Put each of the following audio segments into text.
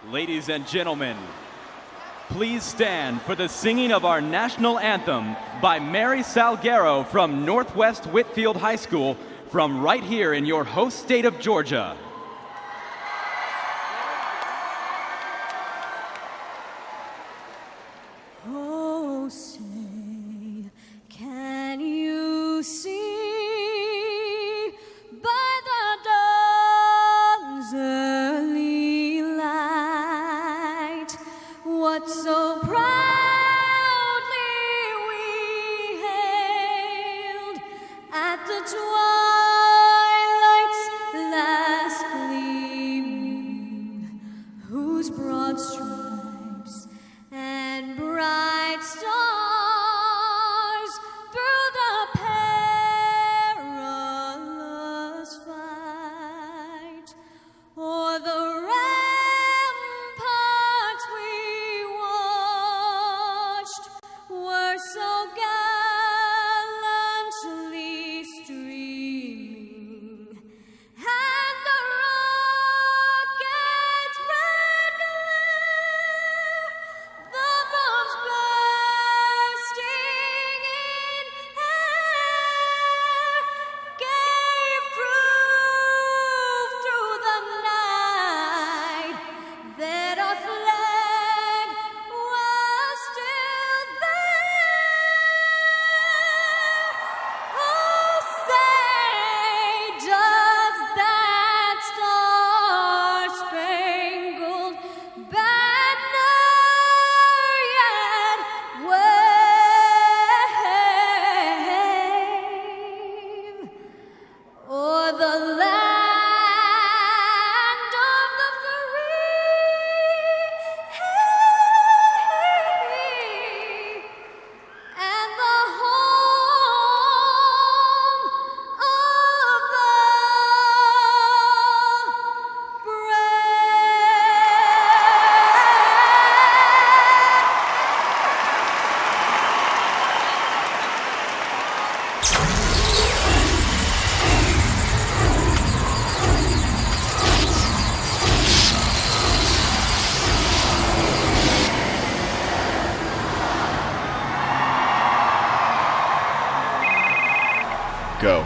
Ladies and gentlemen, please stand for the singing of our national anthem by Mary Salguero from Northwest Whitfield High School from right here in your host state of Georgia. Oh, say, can you see by the dawn's early light what so proudly we hailed at the twilight's last gleaming, whose broad stripes and bright stars through the perilous fight o'er the ramparts we watched were so gallantly streaming, and the rocket's red glare, the bombs bursting in air, gave proof through the night that our flag was still there. Oh, say, does that star-spangled banner yet wave o'er the land of the free and the home of the Go.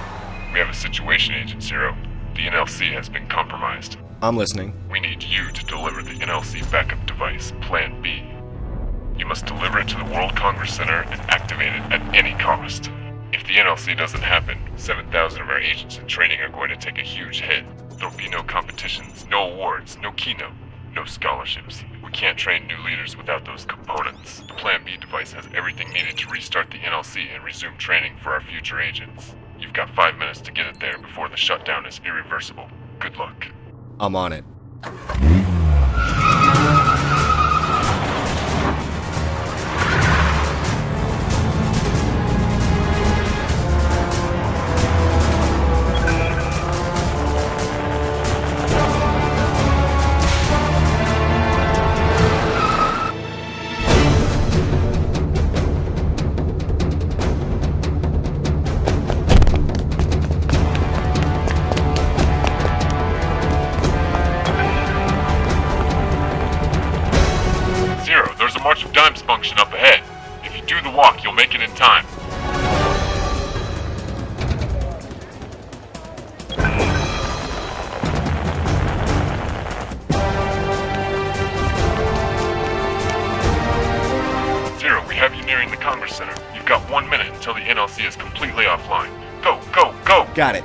We have a situation, Agent Zero. The NLC has been compromised. I'm listening. We need you to deliver the NLC backup device, Plan B. You must deliver it to the World Congress Center and activate it at any cost. If the NLC doesn't happen, 7,000 of our agents in training are going to take a huge hit. There'll be no competitions, no awards, no keynote, no scholarships. We can't train new leaders without those components. The Plan B device has everything needed to restart the NLC and resume training for our future agents. You've got 5 minutes to get it there before the shutdown is irreversible. Good luck. I'm on it. Zero, there's a March of Dimes function up ahead. If you do the walk, you'll make it in time. Zero, we have you nearing the Congress Center. You've got 1 minute until the NLC is completely offline. Go, go, go! Got it.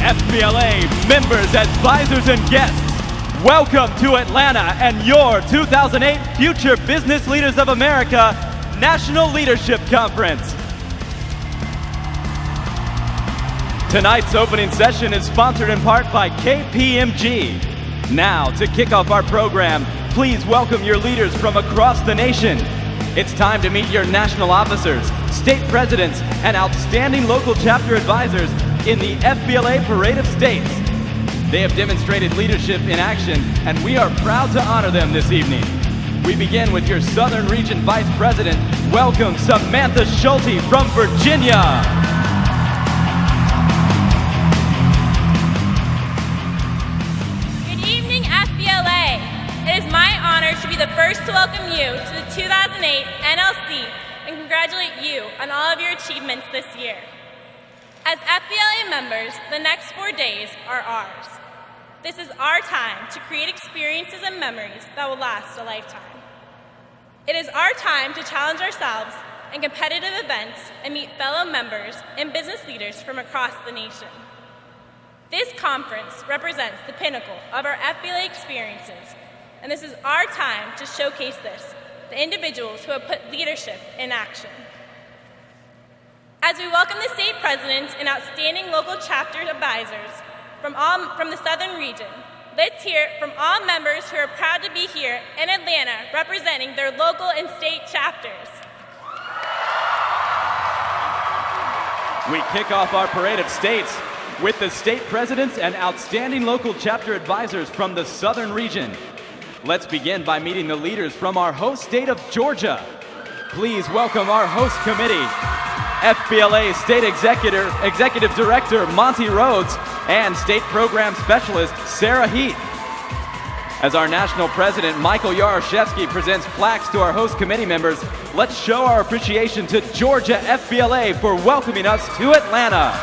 FBLA members, advisors, and guests, welcome to Atlanta and your 2008 Future Business Leaders of America National Leadership Conference. Tonight's opening session is sponsored in part by KPMG. Now, to kick off our program, please welcome your leaders from across the nation. It's time to meet your national officers, state presidents, and outstanding local chapter advisors in the FBLA Parade of States. They have demonstrated leadership in action, and we are proud to honor them this evening. We begin with your Southern Region Vice President. Welcome Samantha Schulte from Virginia. Good evening, FBLA. It is my honor to be the first to welcome you to the 2008 NLC and congratulate you on all of your achievements this year. As FBLA members, the next 4 days are ours. This is our time to create experiences and memories that will last a lifetime. It is our time to challenge ourselves in competitive events and meet fellow members and business leaders from across the nation. This conference represents the pinnacle of our FBLA experiences, and this is our time to showcase this, the individuals who have put leadership in action. As we welcome the state presidents and outstanding local chapter advisors from the Southern region, let's hear it from all members who are proud to be here in Atlanta representing their local and state chapters. We kick off our Parade of States with the state presidents and outstanding local chapter advisors from the Southern region. Let's begin by meeting the leaders from our host state of Georgia. Please welcome our host committee, FBLA State Executive Director Monty Rhodes and State Program Specialist Sarah Heath. As our National President Michael Yaroshevsky presents plaques to our host committee members, let's show our appreciation to Georgia FBLA for welcoming us to Atlanta.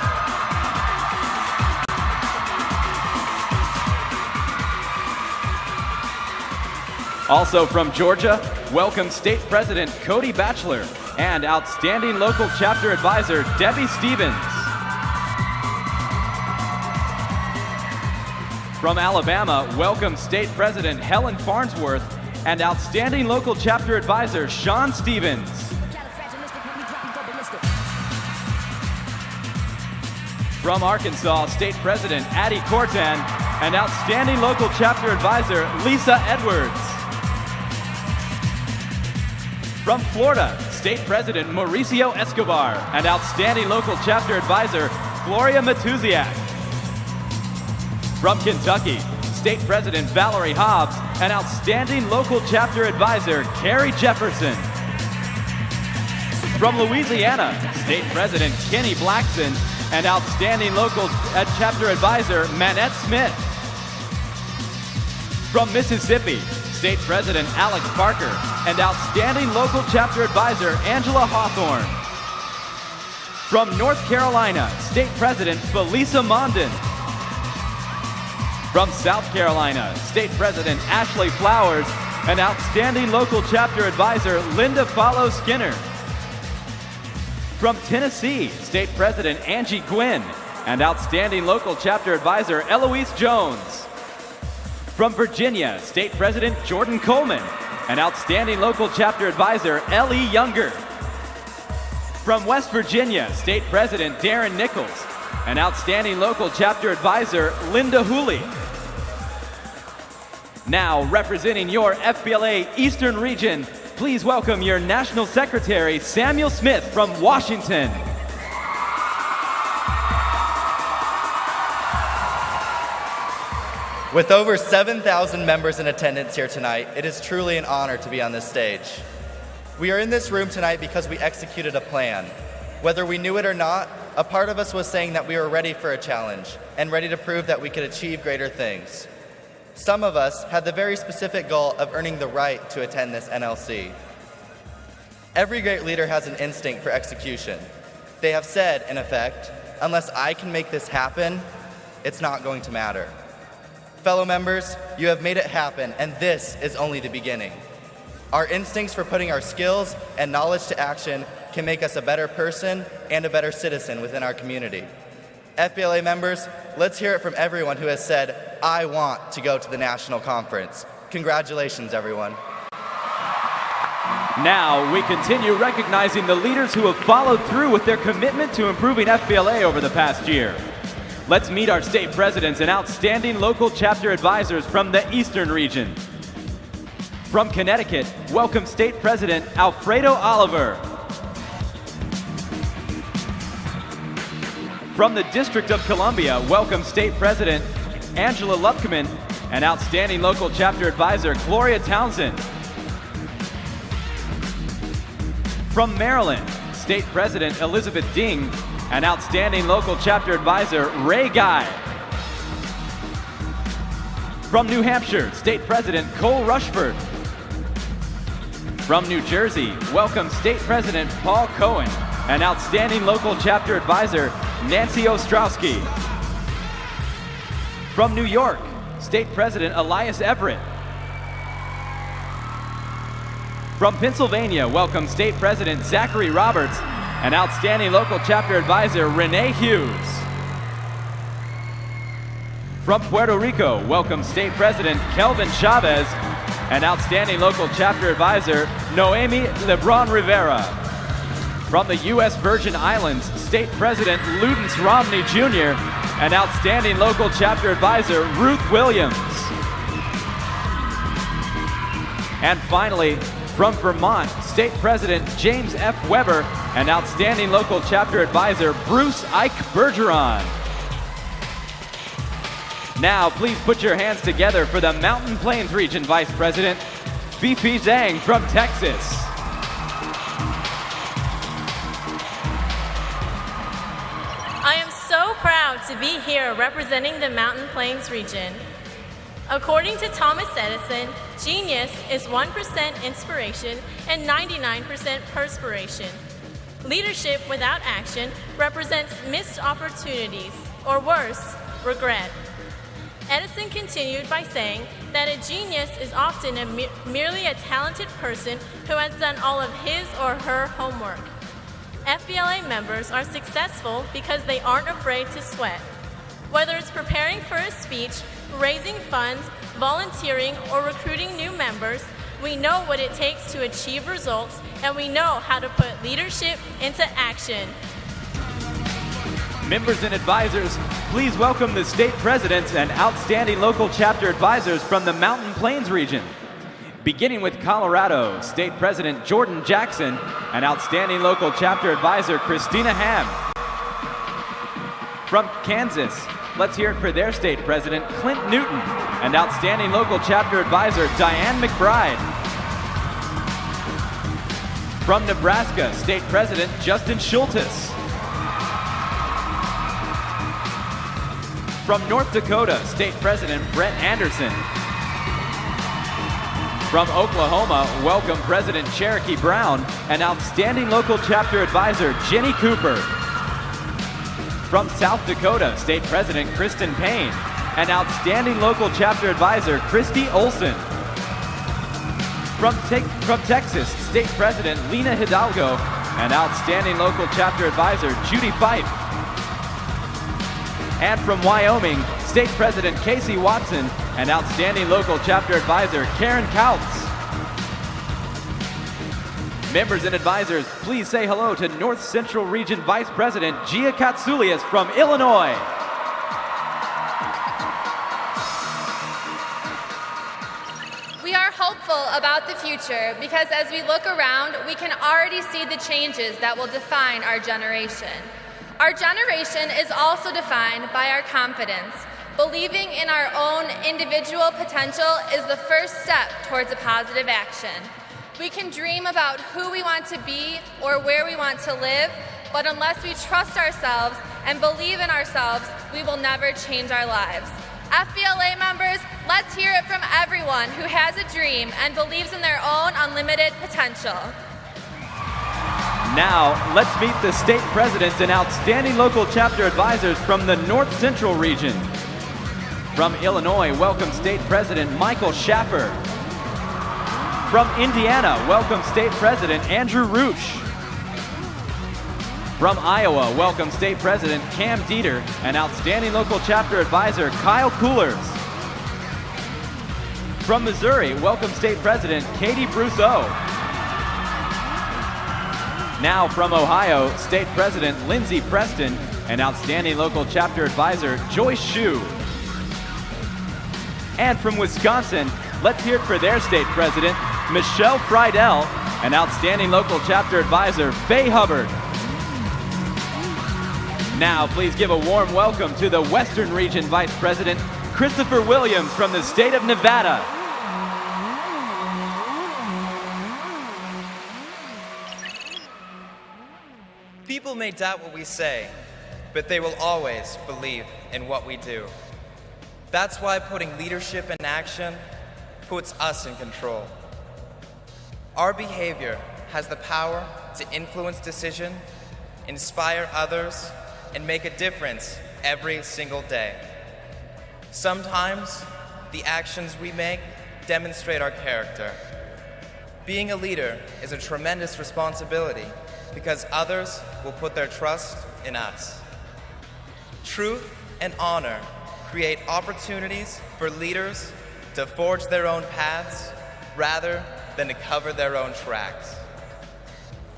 Also from Georgia, welcome State President Cody Batchelor and outstanding local chapter advisor Debbie Stevens. From Alabama, welcome State President Helen Farnsworth and outstanding local chapter advisor Sean Stevens. From Arkansas, State President Addie Cortan and outstanding local chapter advisor Lisa Edwards. From Florida, State President Mauricio Escobar and outstanding local chapter advisor Gloria Matuziak. From Kentucky, State President Valerie Hobbs and outstanding local chapter advisor Carrie Jefferson. From Louisiana, State President Kenny Blackson and outstanding local chapter advisor Manette Smith. From Mississippi, State President Alex Parker and outstanding local chapter advisor Angela Hawthorne. From North Carolina, State President Felisa Mondin. From South Carolina, State President Ashley Flowers and outstanding local chapter advisor Linda Follow Skinner. From Tennessee, State President Angie Gwynn and outstanding local chapter advisor Eloise Jones. From Virginia, State President Jordan Coleman and outstanding local chapter advisor Ellie Younger. From West Virginia, State President Darren Nichols and outstanding local chapter advisor Linda Hooley. Now, representing your FBLA Eastern Region, please welcome your National Secretary Samuel Smith from Washington. With over 7,000 members in attendance here tonight, it is truly an honor to be on this stage. We are in this room tonight because we executed a plan. Whether we knew it or not, a part of us was saying that we were ready for a challenge and ready to prove that we could achieve greater things. Some of us had the very specific goal of earning the right to attend this NLC. Every great leader has an instinct for execution. They have said, in effect, unless I can make this happen, it's not going to matter. Fellow members, you have made it happen, and this is only the beginning. Our instincts for putting our skills and knowledge to action can make us a better person and a better citizen within our community. FBLA members, let's hear it from everyone who has said, I want to go to the national conference. Congratulations, everyone. Now, we continue recognizing the leaders who have followed through with their commitment to improving FBLA over the past year. Let's meet our state presidents and outstanding local chapter advisors from the Eastern region. From Connecticut, welcome State President Alfredo Oliver. From the District of Columbia, welcome State President Angela Lupkeman and Outstanding Local Chapter Advisor Gloria Townsend. From Maryland, State President Elizabeth Ding and Outstanding Local Chapter Advisor Ray Guy. From New Hampshire, State President Cole Rushford. From New Jersey, welcome State President Paul Cohen and Outstanding Local Chapter Advisor Nancy Ostrowski. From New York, State President Elias Everett. From Pennsylvania, welcome State President Zachary Roberts and Outstanding Local Chapter Advisor Renee Hughes. From Puerto Rico, welcome State President Kelvin Chavez and Outstanding Local Chapter Advisor Noemi Lebron Rivera. From the U.S. Virgin Islands, State President Ludens Romney Jr. and Outstanding Local Chapter Advisor Ruth Williams. And finally, from Vermont, State President James F. Weber and Outstanding Local Chapter Advisor Bruce Ike Bergeron. Now, please put your hands together for the Mountain Plains Region Vice President, Fifi Zhang from Texas. I am so proud to be here representing the Mountain Plains region. According to Thomas Edison, genius is 1% inspiration and 99% perspiration. Leadership without action represents missed opportunities, or worse, regret. Edison continued by saying that a genius is often merely a talented person who has done all of his or her homework. FBLA members are successful because they aren't afraid to sweat. Whether it's preparing for a speech, raising funds, volunteering, or recruiting new members, we know what it takes to achieve results, and we know how to put leadership into action. Members and advisors, please welcome the state presidents and outstanding local chapter advisors from the Mountain Plains region. Beginning with Colorado, State President Jordan Jackson and outstanding local chapter advisor Christina Ham. From Kansas, let's hear it for their state president Clint Newton and outstanding local chapter advisor Diane McBride. From Nebraska, State President Justin Schultes. From North Dakota, State President Brett Anderson. From Oklahoma, welcome President Cherokee Brown and outstanding local chapter advisor Jenny Cooper. From South Dakota, State President Kristen Payne and outstanding local chapter advisor Christy Olson. From Texas, State President Lena Hidalgo and outstanding local chapter advisor Judy Fife. And from Wyoming, State President Casey Watson and outstanding local chapter advisor Karen Kautz. Members and advisors, please say hello to North Central Region Vice President Gia Katsoulias from Illinois. We are hopeful about the future because as we look around, we can already see the changes that will define our generation. Our generation is also defined by our confidence. Believing in our own individual potential is the first step towards a positive action. We can dream about who we want to be or where we want to live, but unless we trust ourselves and believe in ourselves, we will never change our lives. FBLA members, let's hear it from everyone who has a dream and believes in their own unlimited potential. Now, let's meet the state presidents and outstanding local chapter advisors from the North Central region. From Illinois, welcome State President Michael Schaffer. From Indiana, welcome State President Andrew Roosh. From Iowa, welcome State President Cam Dieter and outstanding local chapter advisor Kyle Coolers. From Missouri, welcome State President Katie Brousseau. Now from Ohio, State President Lindsey Preston and outstanding local chapter advisor Joyce Shue. And from Wisconsin, let's hear it for their state president, Michelle Friedel, and outstanding local chapter advisor Faye Hubbard. Now, please give a warm welcome to the Western Region Vice President, Christopher Williams from the state of Nevada. People may doubt what we say, but they will always believe in what we do. That's why putting leadership in action puts us in control. Our behavior has the power to influence decision, inspire others, and make a difference every single day. Sometimes, the actions we make demonstrate our character. Being a leader is a tremendous responsibility because others will put their trust in us. Truth and honor create opportunities for leaders to forge their own paths rather than to cover their own tracks.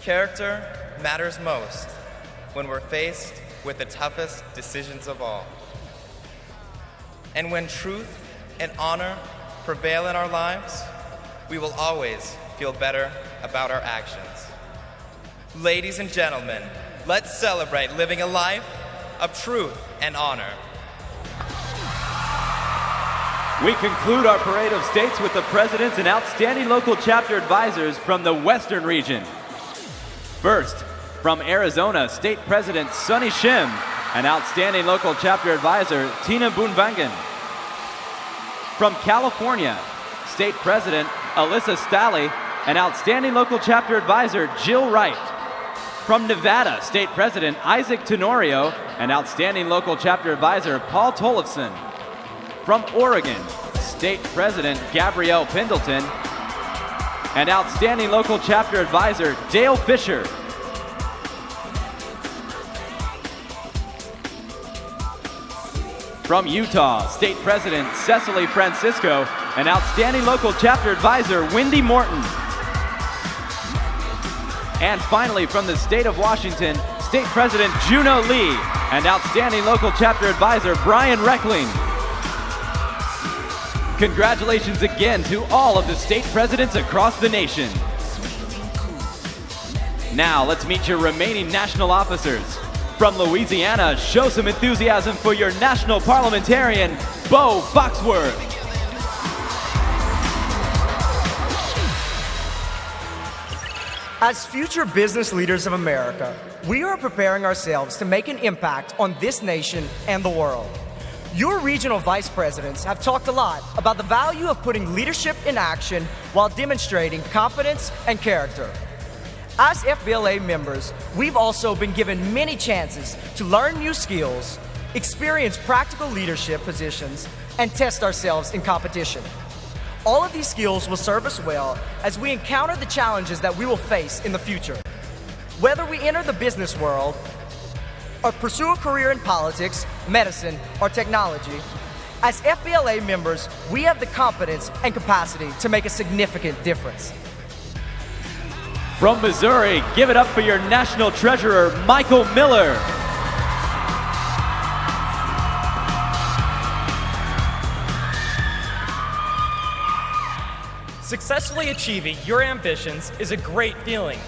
Character matters most when we're faced with the toughest decisions of all. And when truth and honor prevail in our lives, we will always feel better about our actions. Ladies and gentlemen, let's celebrate living a life of truth and honor. We conclude our parade of states with the presidents and outstanding local chapter advisors from the Western region. First, from Arizona, State President Sonny Shim and outstanding local chapter advisor Tina Boonvangen. From California, State President Alyssa Stalley and outstanding local chapter advisor Jill Wright. From Nevada, State President Isaac Tenorio and outstanding local chapter advisor Paul Tollefson. From Oregon, State President Gabrielle Pendleton and outstanding local chapter advisor Dale Fisher. From Utah, State President Cecily Francisco and outstanding local chapter advisor Wendy Morton. And finally, from the state of Washington, State President Juno Lee and outstanding local chapter advisor Brian Reckling. Congratulations again to all of the state presidents across the nation. Now, let's meet your remaining national officers. From Louisiana, show some enthusiasm for your national parliamentarian, Bo Foxworth. As future business leaders of America, we are preparing ourselves to make an impact on this nation and the world. Your regional vice presidents have talked a lot about the value of putting leadership in action while demonstrating competence and character. As FBLA members, we've also been given many chances to learn new skills, experience practical leadership positions, and test ourselves in competition. All of these skills will serve us well as we encounter the challenges that we will face in the future. Whether we enter the business world or pursue a career in politics, medicine, or technology, as FBLA members, we have the competence and capacity to make a significant difference. From Missouri, give it up for your national treasurer, Michael Miller. Successfully achieving your ambitions is a great feeling.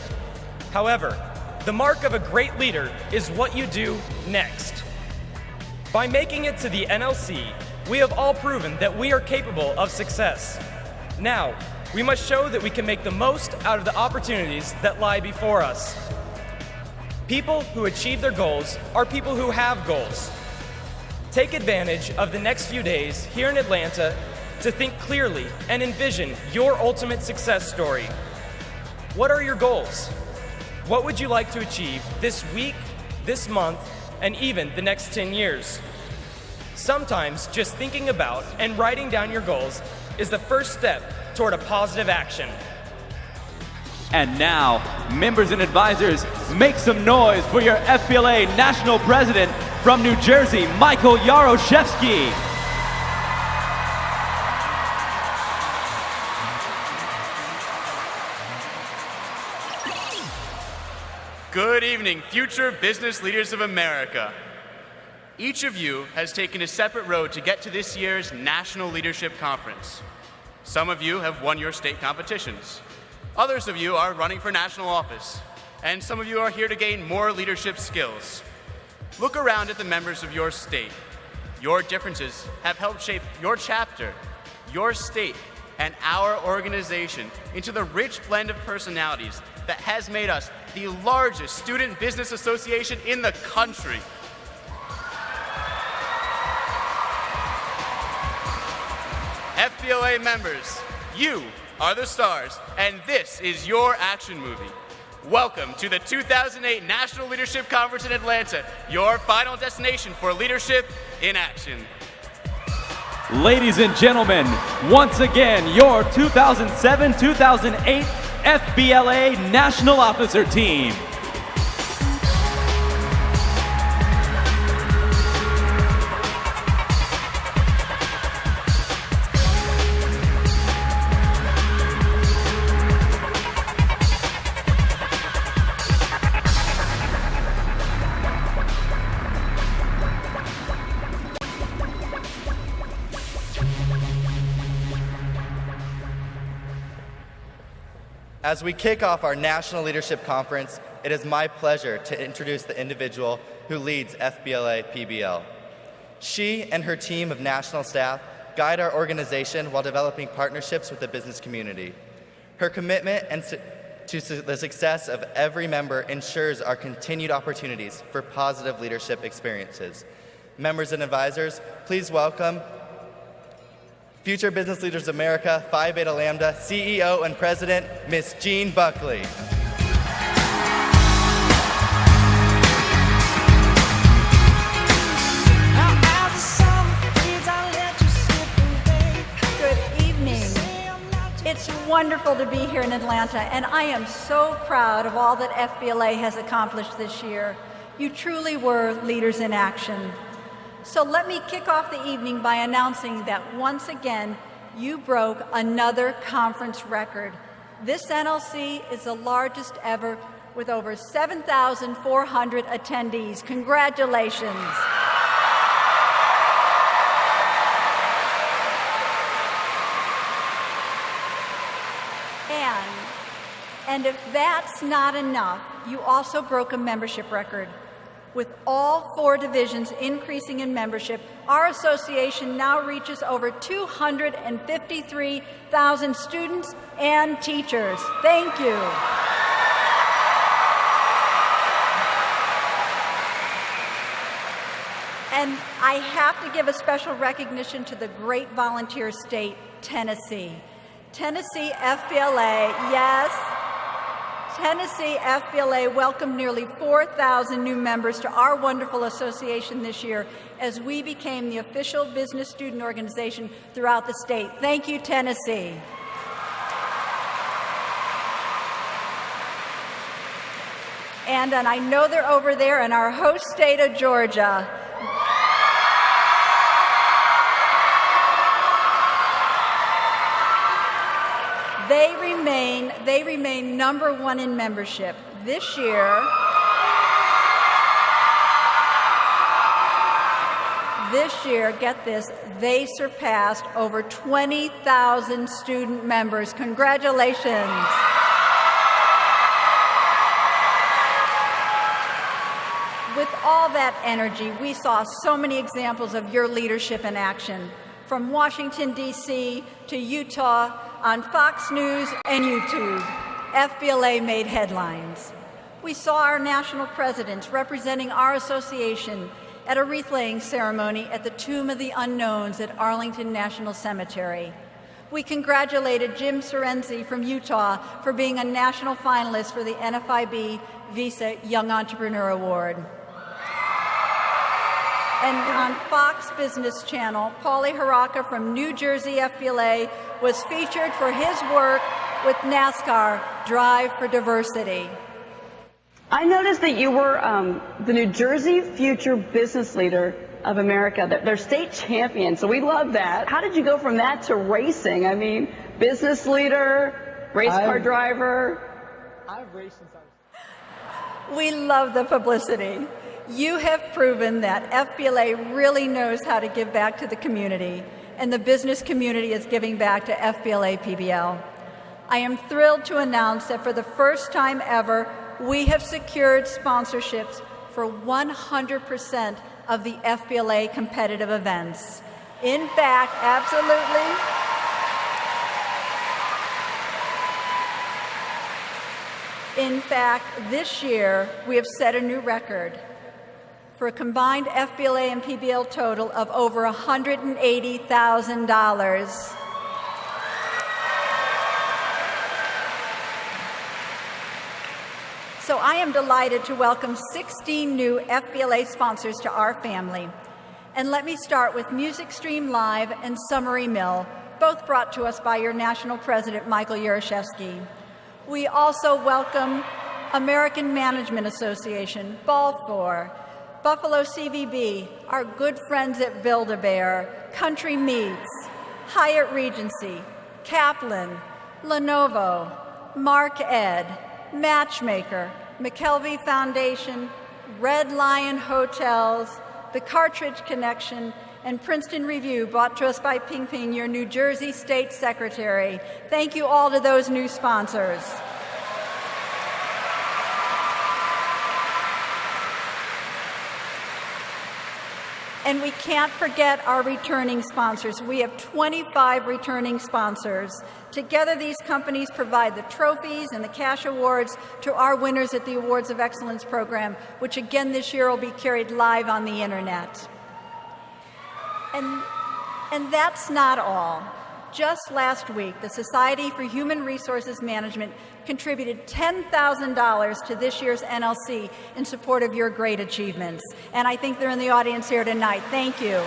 However, the mark of a great leader is what you do next. By making it to the NLC, we have all proven that we are capable of success. Now, we must show that we can make the most out of the opportunities that lie before us. People who achieve their goals are people who have goals. Take advantage of the next few days here in Atlanta to think clearly and envision your ultimate success story. What are your goals? What would you like to achieve this week, this month, and even the next 10 years? Sometimes just thinking about and writing down your goals is the first step toward a positive action. And now, members and advisors, make some noise for your FBLA National President from New Jersey, Michael Yaroshevsky. Good evening, future business leaders of America. Each of you has taken a separate road to get to this year's National Leadership Conference. Some of you have won your state competitions. Others of you are running for national office. And some of you are here to gain more leadership skills. Look around at the members of your state. Your differences have helped shape your chapter, your state, and our organization into the rich blend of personalities that has made us the largest student business association in the country. FBLA members, you are the stars, and this is your action movie. Welcome to the 2008 National Leadership Conference in Atlanta, your final destination for leadership in action. Ladies and gentlemen, once again, your 2007-2008 FBLA National Officer Team. As we kick off our National Leadership Conference, it is my pleasure to introduce the individual who leads FBLA PBL. She and her team of national staff guide our organization while developing partnerships with the business community. Her commitment to the success of every member ensures our continued opportunities for positive leadership experiences. Members and advisors, please welcome Future Business Leaders of America, Phi Beta Lambda, CEO and President, Ms. Jean Buckley. Good evening. It's wonderful to be here in Atlanta, and I am so proud of all that FBLA has accomplished this year. You truly were leaders in action. So let me kick off the evening by announcing that once again, you broke another conference record. This NLC is the largest ever with over 7,400 attendees. Congratulations. And if that's not enough, you also broke a membership record. With all 4 divisions increasing in membership, our association now reaches over 253,000 students and teachers. Thank you. And I have to give a special recognition to the great volunteer state, Tennessee. Tennessee FBLA, yes. Tennessee FBLA welcomed nearly 4,000 new members to our wonderful association this year as we became the official business student organization throughout the state. Thank you, Tennessee. And I know they're over there in our host state of Georgia. They remain number 1 in membership. This year, get this, they surpassed over 20,000 student members. Congratulations. With all that energy, we saw so many examples of your leadership in action, from Washington, D.C. to Utah, on Fox News and YouTube. FBLA made headlines. We saw our national presidents representing our association at a wreath-laying ceremony at the Tomb of the Unknowns at Arlington National Cemetery. We congratulated Jim Cerenzi from Utah for being a national finalist for the NFIB Visa Young Entrepreneur Award. And on Fox Business Channel, Paulie Haraka from New Jersey FBLA was featured for his work with NASCAR Drive for Diversity. I noticed that you were the New Jersey Future Business Leader of America, their state champion, so we love that. How did you go from that to racing? I mean, business leader, race car driver. I've raced since I was... We love the publicity. You have proven that FBLA really knows how to give back to the community, and the business community is giving back to FBLA PBL. I am thrilled to announce that for the first time ever, we have secured sponsorships for 100% of the FBLA competitive events. In fact, absolutely. In fact, this year we have set a new record for a combined FBLA and PBL total of over $180,000. So I am delighted to welcome 16 new FBLA sponsors to our family. And let me start with Music Stream Live and Summery Mill, both brought to us by your National President, Michael Yurashevsky. We also welcome American Management Association, Balfour, Buffalo CVB, our good friends at Build-A-Bear, Country Meats, Hyatt Regency, Kaplan, Lenovo, Mark Ed, Matchmaker, McKelvey Foundation, Red Lion Hotels, The Cartridge Connection, and Princeton Review, brought to us by Ping Ping, your New Jersey State Secretary. Thank you all to those new sponsors. And we can't forget our returning sponsors. We have 25 returning sponsors. Together, these companies provide the trophies and the cash awards to our winners at the Awards of Excellence program, which again this year will be carried live on the internet. And that's not all. Just last week, the Society for Human Resources Management contributed $10,000 to this year's NLC in support of your great achievements. And I think they're in the audience here tonight. Thank you.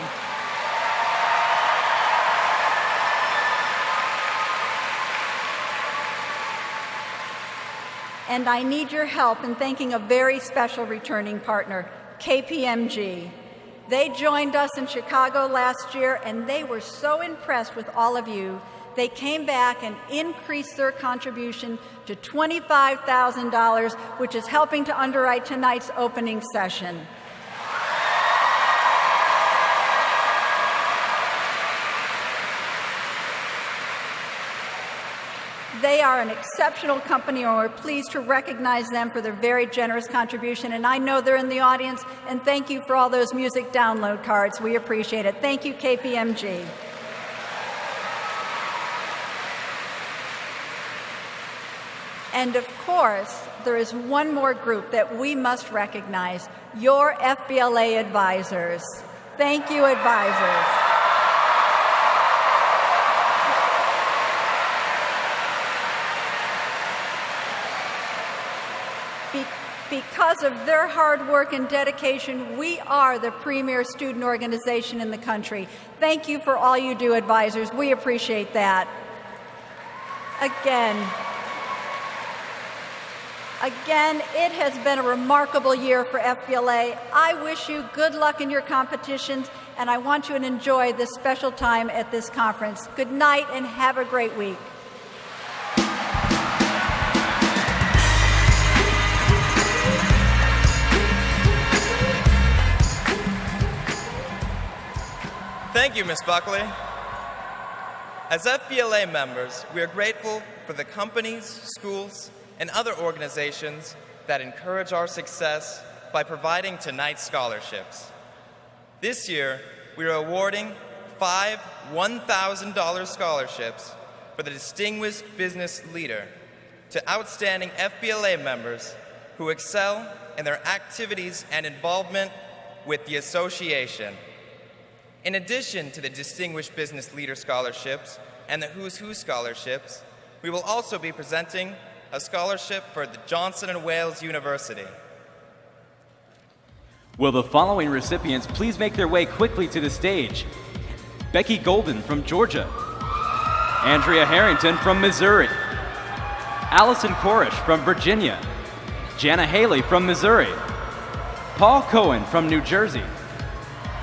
And I need your help in thanking a very special returning partner, KPMG. They joined us in Chicago last year, and they were so impressed with all of you, they came back and increased their contribution to $25,000, which is helping to underwrite tonight's opening session. They are an exceptional company, and we're pleased to recognize them for their very generous contribution. And I know they're in the audience, and thank you for all those music download cards. We appreciate it. Thank you, KPMG. And of course, there is one more group that we must recognize, your FBLA advisors. Thank you, advisors. Because of their hard work and dedication, we are the premier student organization in the country. Thank you for all you do, advisors. We appreciate that. Again, it has been a remarkable year for FBLA. I wish you good luck in your competitions, and I want you to enjoy this special time at this conference. Good night and have a great week. Thank you, Ms. Buckley. As FBLA members, we are grateful for the companies, schools, and other organizations that encourage our success by providing tonight's scholarships. This year, we are awarding 5 $1,000 scholarships for the Distinguished Business Leader to outstanding FBLA members who excel in their activities and involvement with the association. In addition to the Distinguished Business Leader Scholarships and the Who's Who Scholarships, we will also be presenting a scholarship for the Johnson & Wales University. Will the following recipients please make their way quickly to the stage? Becky Golden from Georgia, Andrea Harrington from Missouri, Allison Korish from Virginia, Jana Haley from Missouri, Paul Cohen from New Jersey,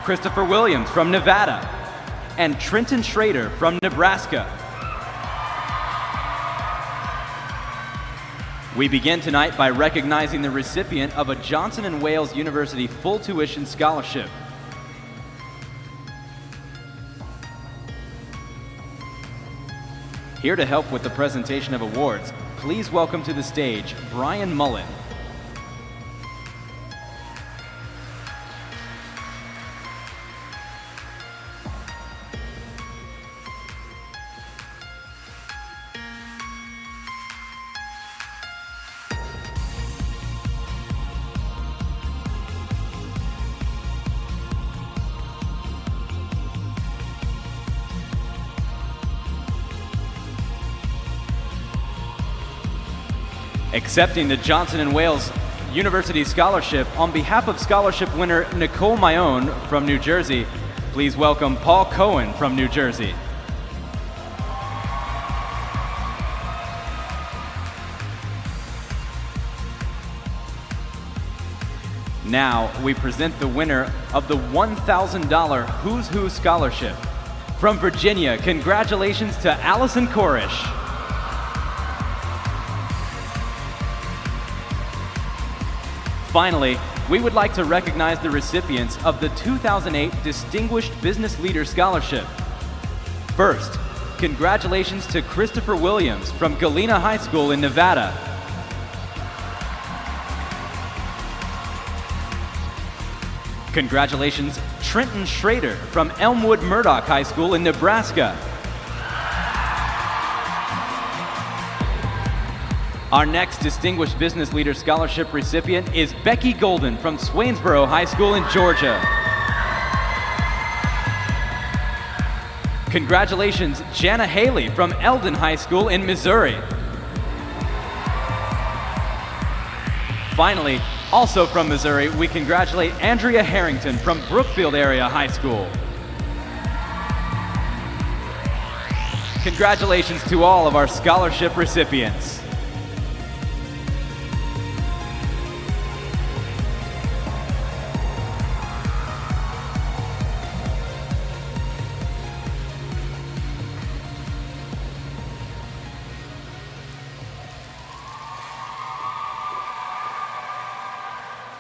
Christopher Williams from Nevada, and Trenton Schrader from Nebraska. We begin tonight by recognizing the recipient of a Johnson & Wales University full tuition scholarship. Here to help with the presentation of awards, please welcome to the stage Brian Mullen. Accepting the Johnson & Wales University Scholarship on behalf of scholarship winner Nicole Mayone from New Jersey, please welcome Paul Cohen from New Jersey. Now, we present the winner of the $1,000 Who's Who Scholarship. From Virginia, congratulations to Allison Korish. Finally, we would like to recognize the recipients of the 2008 Distinguished Business Leader Scholarship. First, congratulations to Christopher Williams from Galena High School in Nevada. Congratulations, Trenton Schrader from Elmwood Murdoch High School in Nebraska. Our next Distinguished Business Leader Scholarship recipient is Becky Golden from Swainsboro High School in Georgia. Congratulations, Jana Haley from Eldon High School in Missouri. Finally, also from Missouri, we congratulate Andrea Harrington from Brookfield Area High School. Congratulations to all of our scholarship recipients.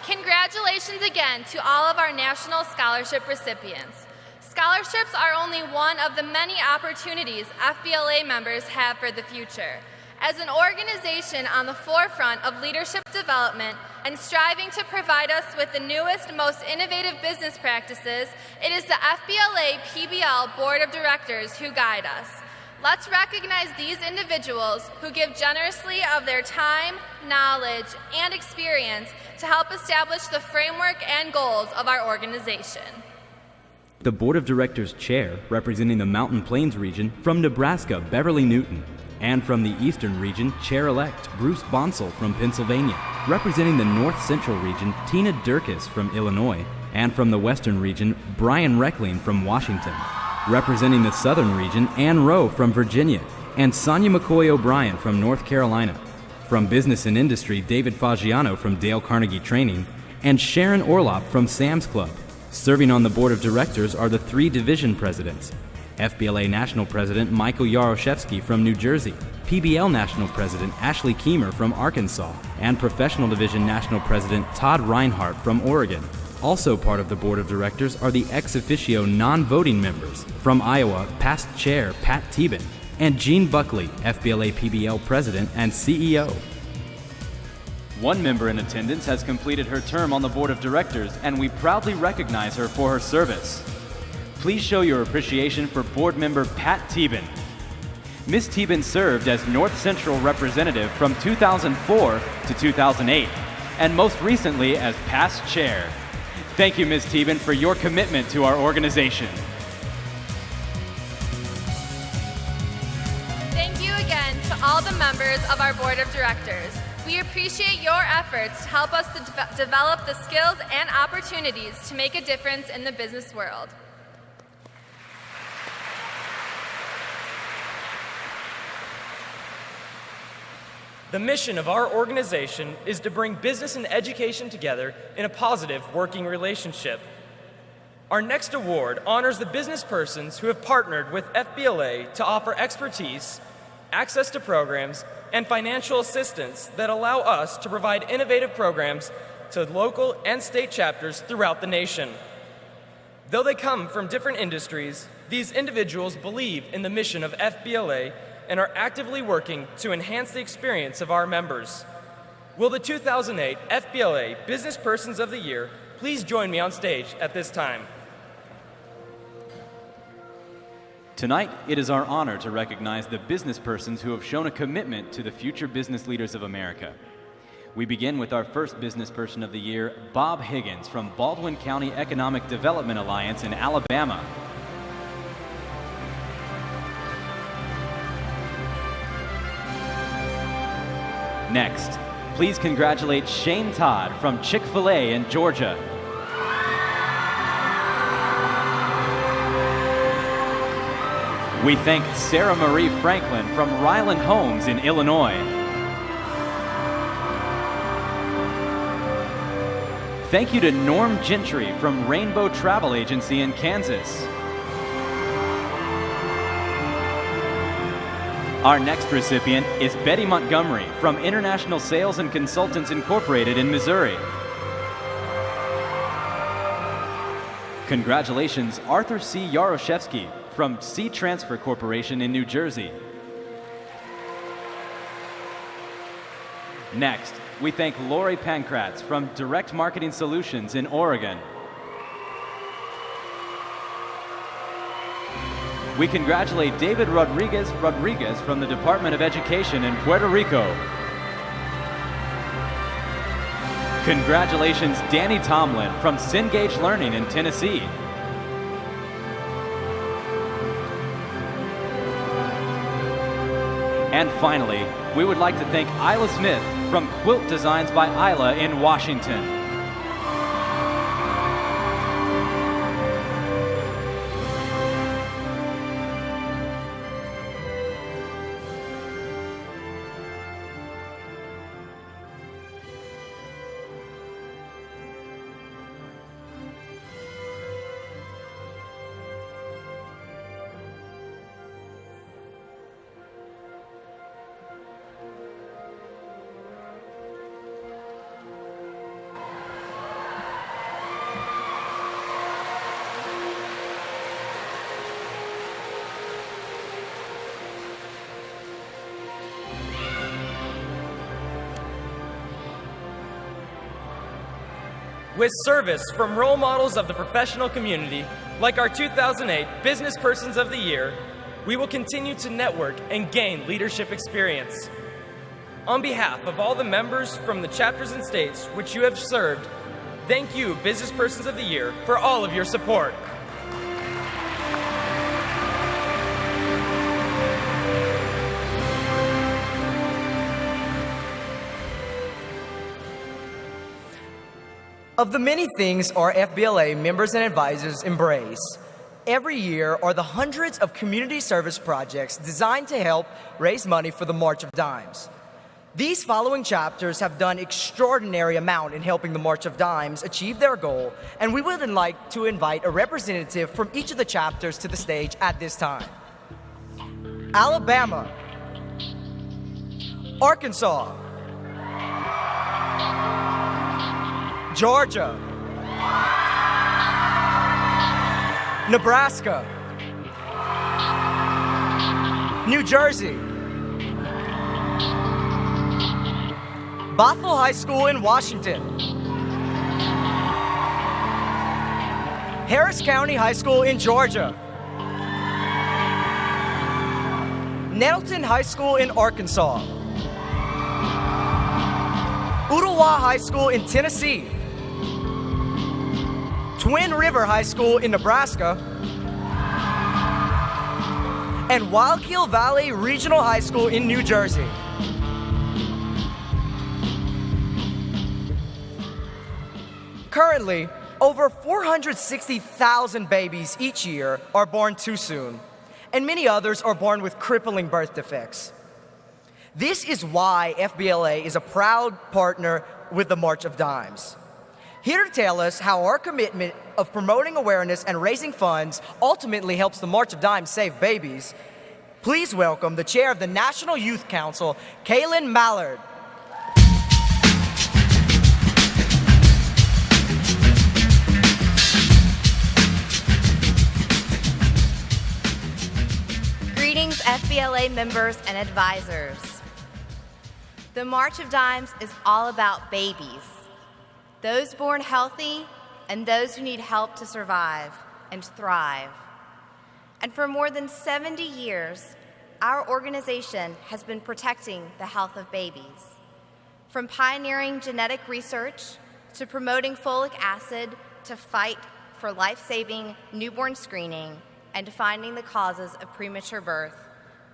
Congratulations again to all of our National Scholarship recipients. Scholarships are only one of the many opportunities FBLA members have for the future. As an organization on the forefront of leadership development and striving to provide us with the newest, most innovative business practices, it is the FBLA PBL Board of Directors who guide us. Let's recognize these individuals who give generously of their time, knowledge, and experience to help establish the framework and goals of our organization. The Board of Directors Chair, representing the Mountain Plains region, from Nebraska, Beverly Newton. And from the Eastern region, Chair-elect Bruce Bonsall from Pennsylvania. Representing the North Central region, Tina Durkis from Illinois. And from the Western region, Brian Reckling from Washington. Representing the Southern region, Ann Rowe from Virginia. And Sonia McCoy O'Brien from North Carolina. From Business and Industry, David Fagiano from Dale Carnegie Training. And Sharon Orlop from Sam's Club. Serving on the Board of Directors are the 3 division presidents. FBLA National President Michael Yaroshevsky from New Jersey, PBL National President Ashley Keemer from Arkansas, and Professional Division National President Todd Reinhardt from Oregon. Also part of the Board of Directors are the ex officio non-voting members. From Iowa, past Chair Pat Teben, and Jean Buckley, FBLA PBL President and CEO. One member in attendance has completed her term on the Board of Directors, and we proudly recognize her for her service. Please show your appreciation for Board Member Pat Teben. Ms. Teben served as North Central Representative from 2004 to 2008, and most recently as past Chair. Thank you, Ms. Teben, for your commitment to our organization. Thank you again to all the members of our Board of Directors. We appreciate your efforts to help us to develop the skills and opportunities to make a difference in the business world. The mission of our organization is to bring business and education together in a positive working relationship. Our next award honors the business persons who have partnered with FBLA to offer expertise, access to programs, and financial assistance that allow us to provide innovative programs to local and state chapters throughout the nation. Though they come from different industries, these individuals believe in the mission of FBLA and are actively working to enhance the experience of our members. Will the 2008 FBLA Business Persons of the Year please join me on stage at this time? Tonight, it is our honor to recognize the business persons who have shown a commitment to the future business leaders of America. We begin with our first business person of the year, Bob Higgins from Baldwin County Economic Development Alliance in Alabama. Next, please congratulate Shane Todd from Chick-fil-A in Georgia. We thank Sarah Marie Franklin from Ryland Homes in Illinois. Thank you to Norm Gentry from Rainbow Travel Agency in Kansas. Our next recipient is Betty Montgomery from International Sales and Consultants Incorporated in Missouri. Congratulations, Arthur C. Yaroshevsky from Sea Transfer Corporation in New Jersey. Next, we thank Lori Pankratz from Direct Marketing Solutions in Oregon. We congratulate David Rodriguez from the Department of Education in Puerto Rico. Congratulations, Danny Tomlin from Cengage Learning in Tennessee. And finally, we would like to thank Isla Smith from Quilt Designs by Isla in Washington. With service from role models of the professional community, like our 2008 Business Persons of the Year, we will continue to network and gain leadership experience. On behalf of all the members from the chapters and states which you have served, thank you, Business Persons of the Year, for all of your support. Of the many things our FBLA members and advisors embrace, every year are the hundreds of community service projects designed to help raise money for the March of Dimes. These following chapters have done extraordinary amount in helping the March of Dimes achieve their goal, and we would like to invite a representative from each of the chapters to the stage at this time. Alabama, Arkansas, Georgia, Nebraska, New Jersey, Bothell High School in Washington, Harris County High School in Georgia, Nettleton High School in Arkansas, Ottawa High School in Tennessee, Twin River High School in Nebraska, and Wildkill Valley Regional High School in New Jersey. Currently, over 460,000 babies each year are born too soon, and many others are born with crippling birth defects. This is why FBLA is a proud partner with the March of Dimes. Here to tell us how our commitment of promoting awareness and raising funds ultimately helps the March of Dimes save babies, please welcome the chair of the National Youth Council, Kaylin Mallard. Greetings, FBLA members and advisors. The March of Dimes is all about babies, those born healthy and those who need help to survive and thrive. And for more than 70 years, our organization has been protecting the health of babies. From pioneering genetic research to promoting folic acid to fight for life-saving newborn screening and finding the causes of premature birth,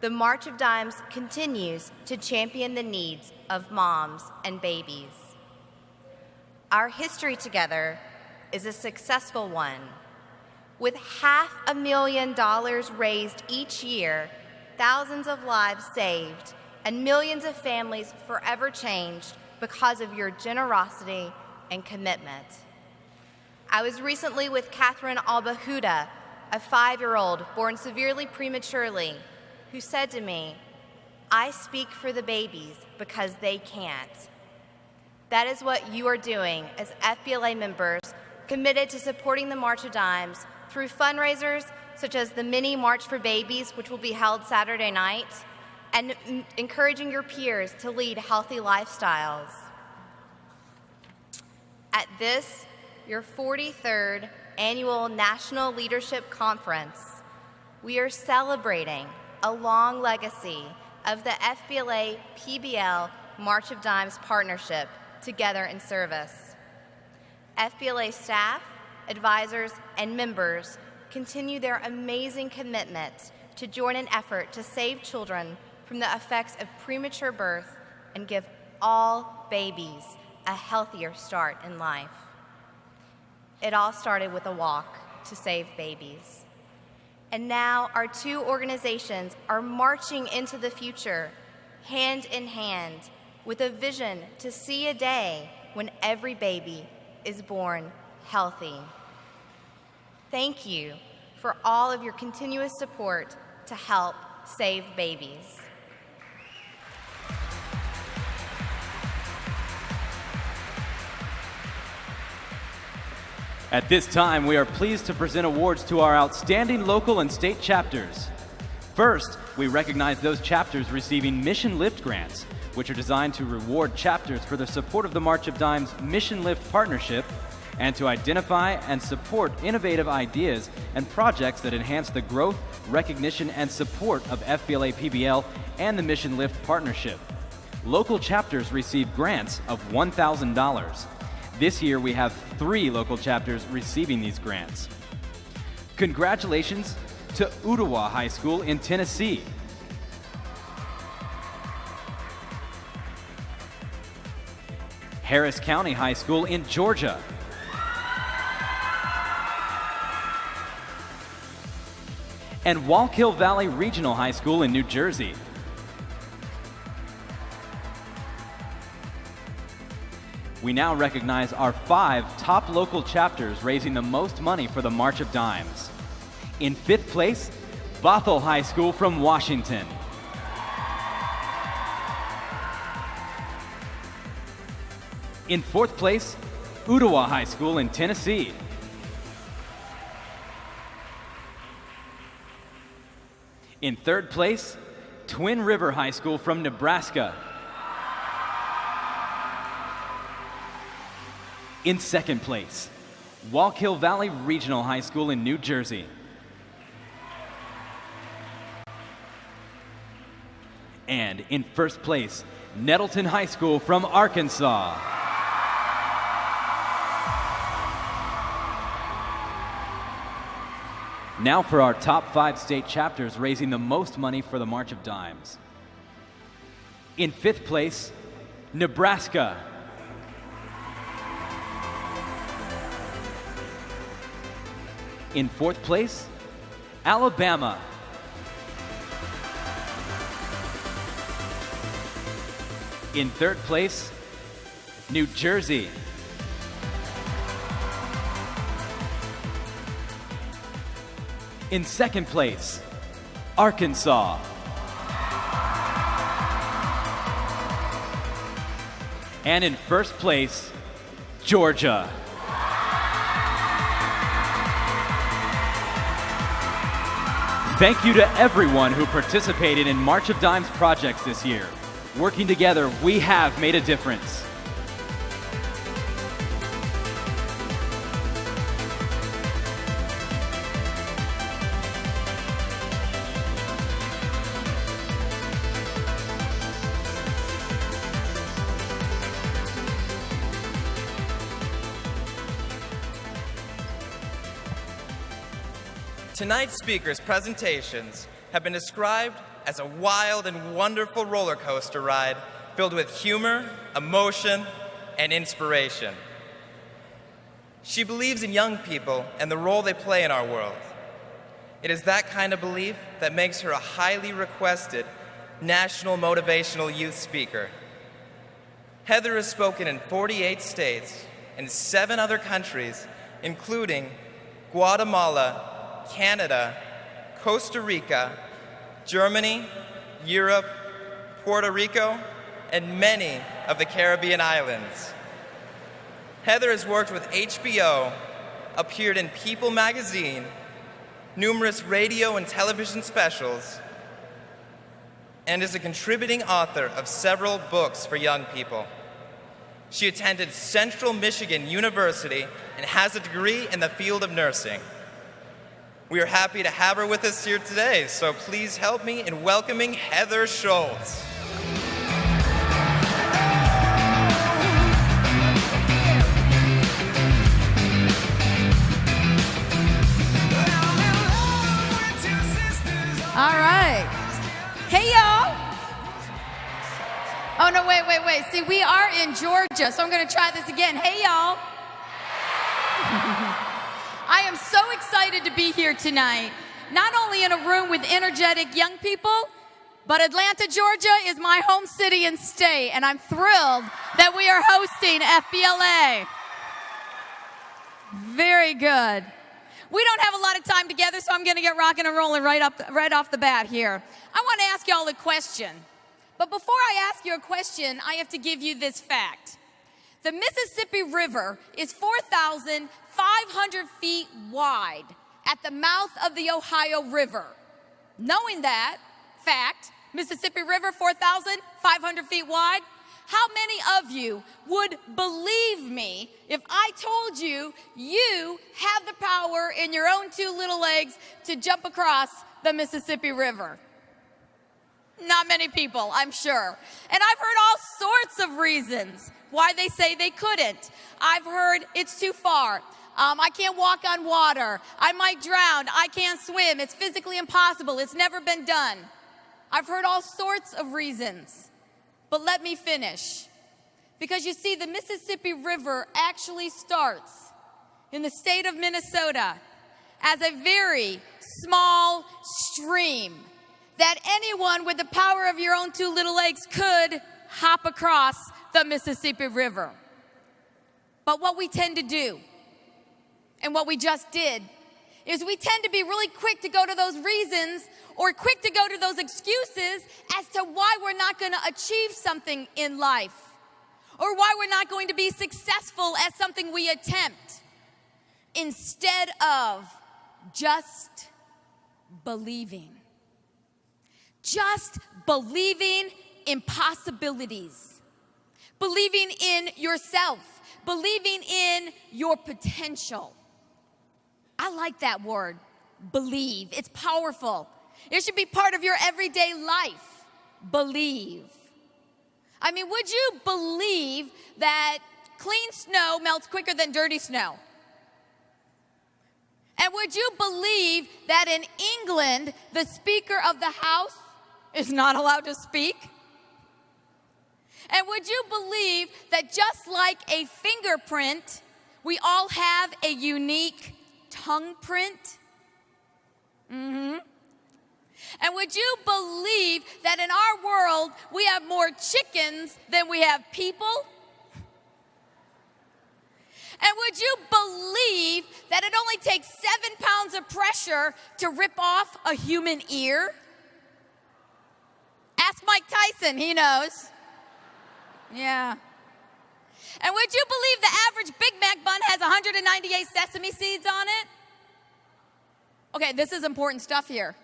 the March of Dimes continues to champion the needs of moms and babies. Our history together is a successful one. With $500,000 raised each year, thousands of lives saved, and millions of families forever changed because of your generosity and commitment. I was recently with Catherine Albahuda, a 5-year-old born severely prematurely, who said to me, "I speak for the babies because they can't." That is what you are doing as FBLA members committed to supporting the March of Dimes through fundraisers such as the Mini March for Babies, which will be held Saturday night, and encouraging your peers to lead healthy lifestyles. At this, your 43rd Annual National Leadership Conference, we are celebrating a long legacy of the FBLA PBL March of Dimes partnership, Together in Service. FBLA staff, advisors, and members continue their amazing commitment to join an effort to save children from the effects of premature birth and give all babies a healthier start in life. It all started with a walk to save babies. And now our two organizations are marching into the future, hand in hand, with a vision to see a day when every baby is born healthy. Thank you for all of your continuous support to help save babies. At this time, we are pleased to present awards to our outstanding local and state chapters. First, we recognize those chapters receiving Mission Lift grants, which are designed to reward chapters for their support of the March of Dimes Mission Lift partnership and to identify and support innovative ideas and projects that enhance the growth, recognition, and support of FBLA PBL and the Mission Lift partnership. Local chapters receive grants of $1,000. This year, we have 3 local chapters receiving these grants. Congratulations to Ottawa High School in Tennessee. Harris County High School in Georgia. And Wallkill Valley Regional High School in New Jersey. We now recognize our 5 top local chapters raising the most money for the March of Dimes. In 5th place, Bothell High School from Washington. In 4th place, Ottawa High School in Tennessee. In 3rd place, Twin River High School from Nebraska. In 2nd place, Wallkill Valley Regional High School in New Jersey. And in 1st place, Nettleton High School from Arkansas. Now for our top 5 state chapters raising the most money for the March of Dimes. In 5th place, Nebraska. In 4th place, Alabama. In 3rd place, New Jersey. In 2nd place, Arkansas. And in 1st place, Georgia. Thank you to everyone who participated in March of Dimes projects this year. Working together, we have made a difference. Tonight's speakers' presentations have been described as a wild and wonderful roller coaster ride filled with humor, emotion, and inspiration. She believes in young people and the role they play in our world. It is that kind of belief that makes her a highly requested national motivational youth speaker. Heather has spoken in 48 states and 7 other countries, including Guatemala, Canada, Costa Rica, Germany, Europe, Puerto Rico, and many of the Caribbean islands. Heather has worked with HBO, appeared in People magazine, numerous radio and television specials, and is a contributing author of several books for young people. She attended Central Michigan University and has a degree in the field of nursing. We are happy to have her with us here today, so please help me in welcoming Heather Schultz. All right. Hey, y'all. Oh, no, wait. See, we are in Georgia, so I'm going to try this again. Hey, y'all. I am so excited to be here tonight, not only in a room with energetic young people, but Atlanta, Georgia is my home city and state, and I'm thrilled that we are hosting FBLA. Very good. We don't have a lot of time together, so I'm going to get rocking and rolling right off the bat here. I want to ask y'all a question. But before I ask you a question, I have to give you this fact. The Mississippi River is 4,500 feet wide at the mouth of the Ohio River. Knowing that fact, Mississippi River, 4,500 feet wide, how many of you would believe me if I told you you have the power in your own 2 little legs to jump across the Mississippi River? Not many people, I'm sure. And I've heard all sorts of reasons why they say they couldn't. I've heard it's too far. I can't walk on water. I might drown. I can't swim. It's physically impossible. It's never been done. I've heard all sorts of reasons. But let me finish. Because you see, the Mississippi River actually starts in the state of Minnesota as a very small stream that anyone with the power of your own 2 little legs could hop across the Mississippi River. But what we tend to do, and what we just did, is we tend to be really quick to go to those reasons or quick to go to those excuses as to why we're not going to achieve something in life or why we're not going to be successful at something we attempt, instead of just believing. Just believing in possibilities, believing in yourself, believing in your potential. I like that word, believe. It's powerful. It should be part of your everyday life. Believe. I mean, would you believe that clean snow melts quicker than dirty snow? And would you believe that in England, the Speaker of the House is not allowed to speak? And would you believe that just like a fingerprint, we all have a unique tongue print? And would you believe that in our world, we have more chickens than we have people? And would you believe that it only takes 7 pounds of pressure to rip off a human ear? Ask Mike Tyson, he knows. Yeah. And would you believe the average Big Mac bun has 198 sesame seeds on it? Okay, this is important stuff here.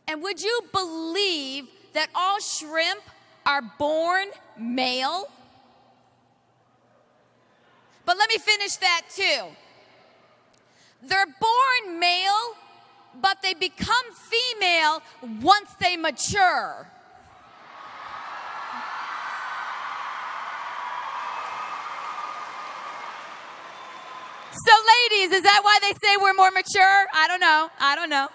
And would you believe that all shrimp are born male? But let me finish that too. They're born male, but they become female once they mature. So ladies, is that why they say we're more mature? I don't know.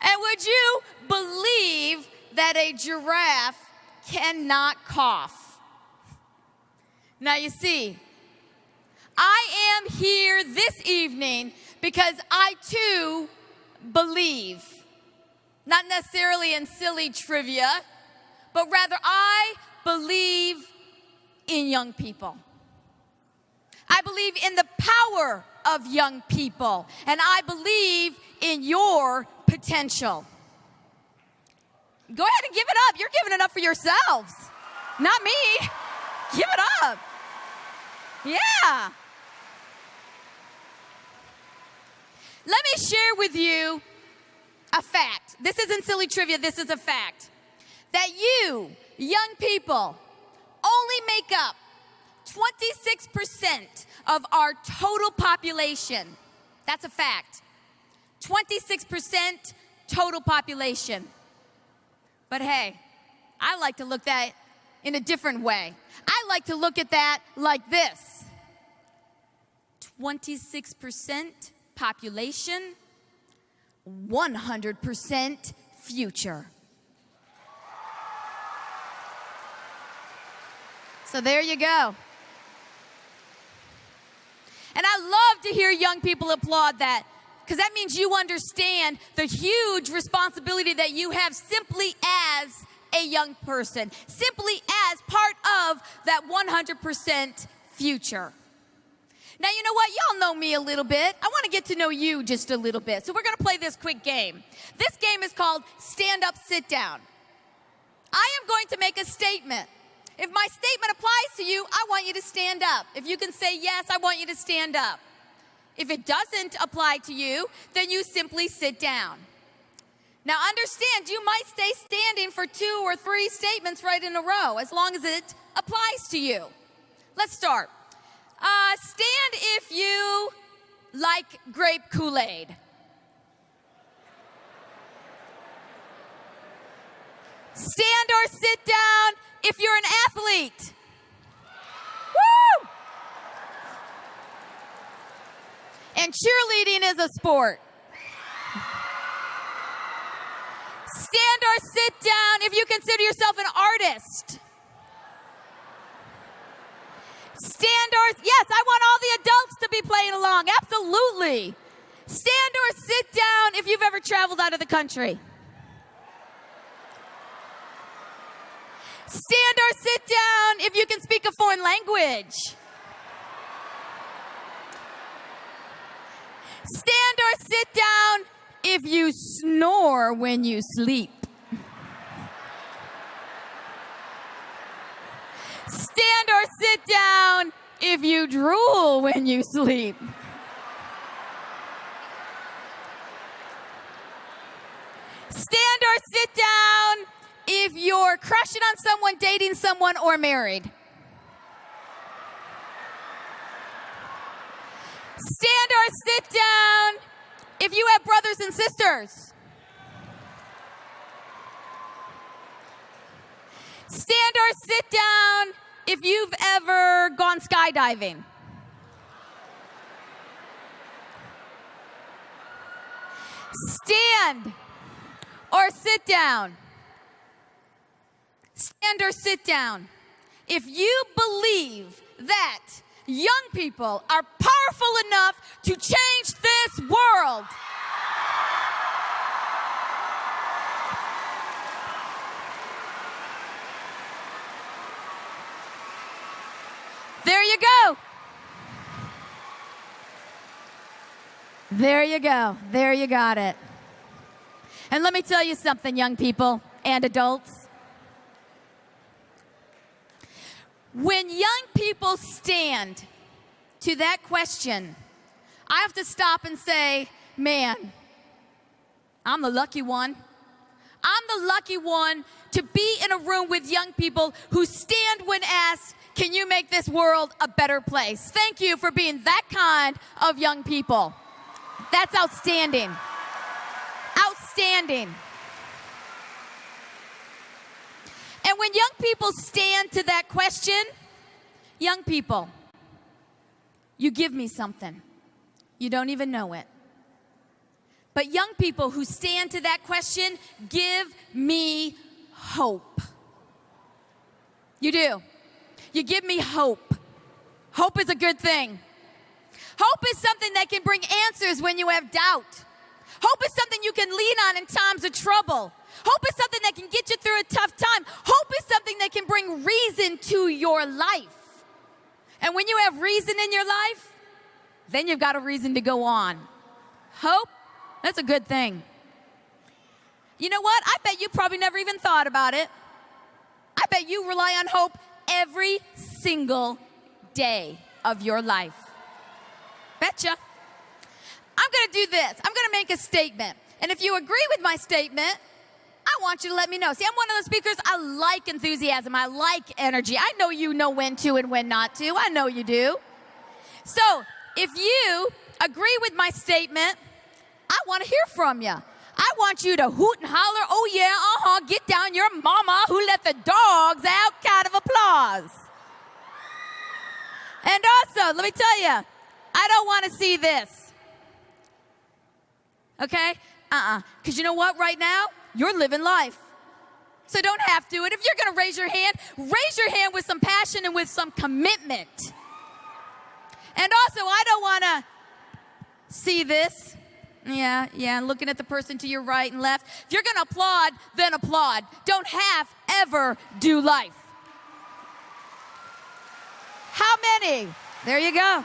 And would you believe that a giraffe cannot cough? Now you see, I am here this evening because I too believe. Not necessarily in silly trivia, but rather I believe in young people. I believe in the power of young people, and I believe in your potential. Go ahead and give it up. You're giving it up for yourselves, not me. Give it up. Yeah. Let me share with you a fact. This isn't silly trivia, this is a fact. That you, young people, only make up 26% of our total population. That's a fact. 26% total population. But hey, I like to look at it in a different way. I like to look at that like this. 26% population, 100% future. So there you go. And I love to hear young people applaud that, because that means you understand the huge responsibility that you have simply as a young person, simply as part of that 100% future. Now, you know what? Y'all know me a little bit. I want to get to know you just a little bit. So we're going to play this quick game. This game is called Stand Up, Sit Down. I am going to make a statement. If my statement applies to you, I want you to stand up. If you can say yes, I want you to stand up. If it doesn't apply to you, then you simply sit down. Now understand, you might stay standing for 2 or 3 statements right in a row, as long as it applies to you. Let's start. Stand if you like grape Kool-Aid. Stand or sit down if you're an athlete. Woo! And cheerleading is a sport. Stand or sit down if you consider yourself an artist. Stand or, yes, I want all the adults to be playing along, absolutely. Stand or sit down if you've ever traveled out of the country. Stand or sit down if you can speak a foreign language. Stand or sit down if you snore when you sleep. Stand or sit down if you drool when you sleep. Stand or sit down if you're crushing on someone, dating someone, or married. Stand or sit down if you have brothers and sisters. Stand or sit down if you've ever gone skydiving. Stand or sit down. Stand or sit down if you believe that young people are powerful enough to change this world. There you go. There you go. There you got it. And let me tell you something, young people and adults. When young people stand to that question, I have to stop and say, man, I'm the lucky one. I'm the lucky one to be in a room with young people who stand when asked, can you make this world a better place? Thank you for being that kind of young people. That's outstanding. Outstanding. And when young people stand to that question, young people, you give me something. You don't even know it. But young people who stand to that question give me hope. You do. You give me hope. Hope is a good thing. Hope is something that can bring answers when you have doubt. Hope is something you can lean on in times of trouble. Hope is something that can get you through a tough time. Hope is something that can bring reason to your life. And when you have reason in your life, then you've got a reason to go on. Hope, that's a good thing. You know what? I bet you probably never even thought about it. I bet you rely on hope every single day of your life. Betcha. I'm going to do this. I'm going to make a statement. And if you agree with my statement, I want you to let me know. See, I'm one of those speakers, I like enthusiasm. I like energy. I know you know when to and when not to. I know you do. So, if you agree with my statement, I want to hear from you. I want you to hoot and holler, oh yeah, get down your mama who let the dogs out kind of applause. And also, let me tell you, I don't want to see this. Okay? Because you know what, right now, you're living life. So don't have to. And if you're going to raise your hand with some passion and with some commitment. And also, I don't want to see this. Yeah, and looking at the person to your right and left. If you're going to applaud, then applaud. Don't half ever do life. How many? There you go.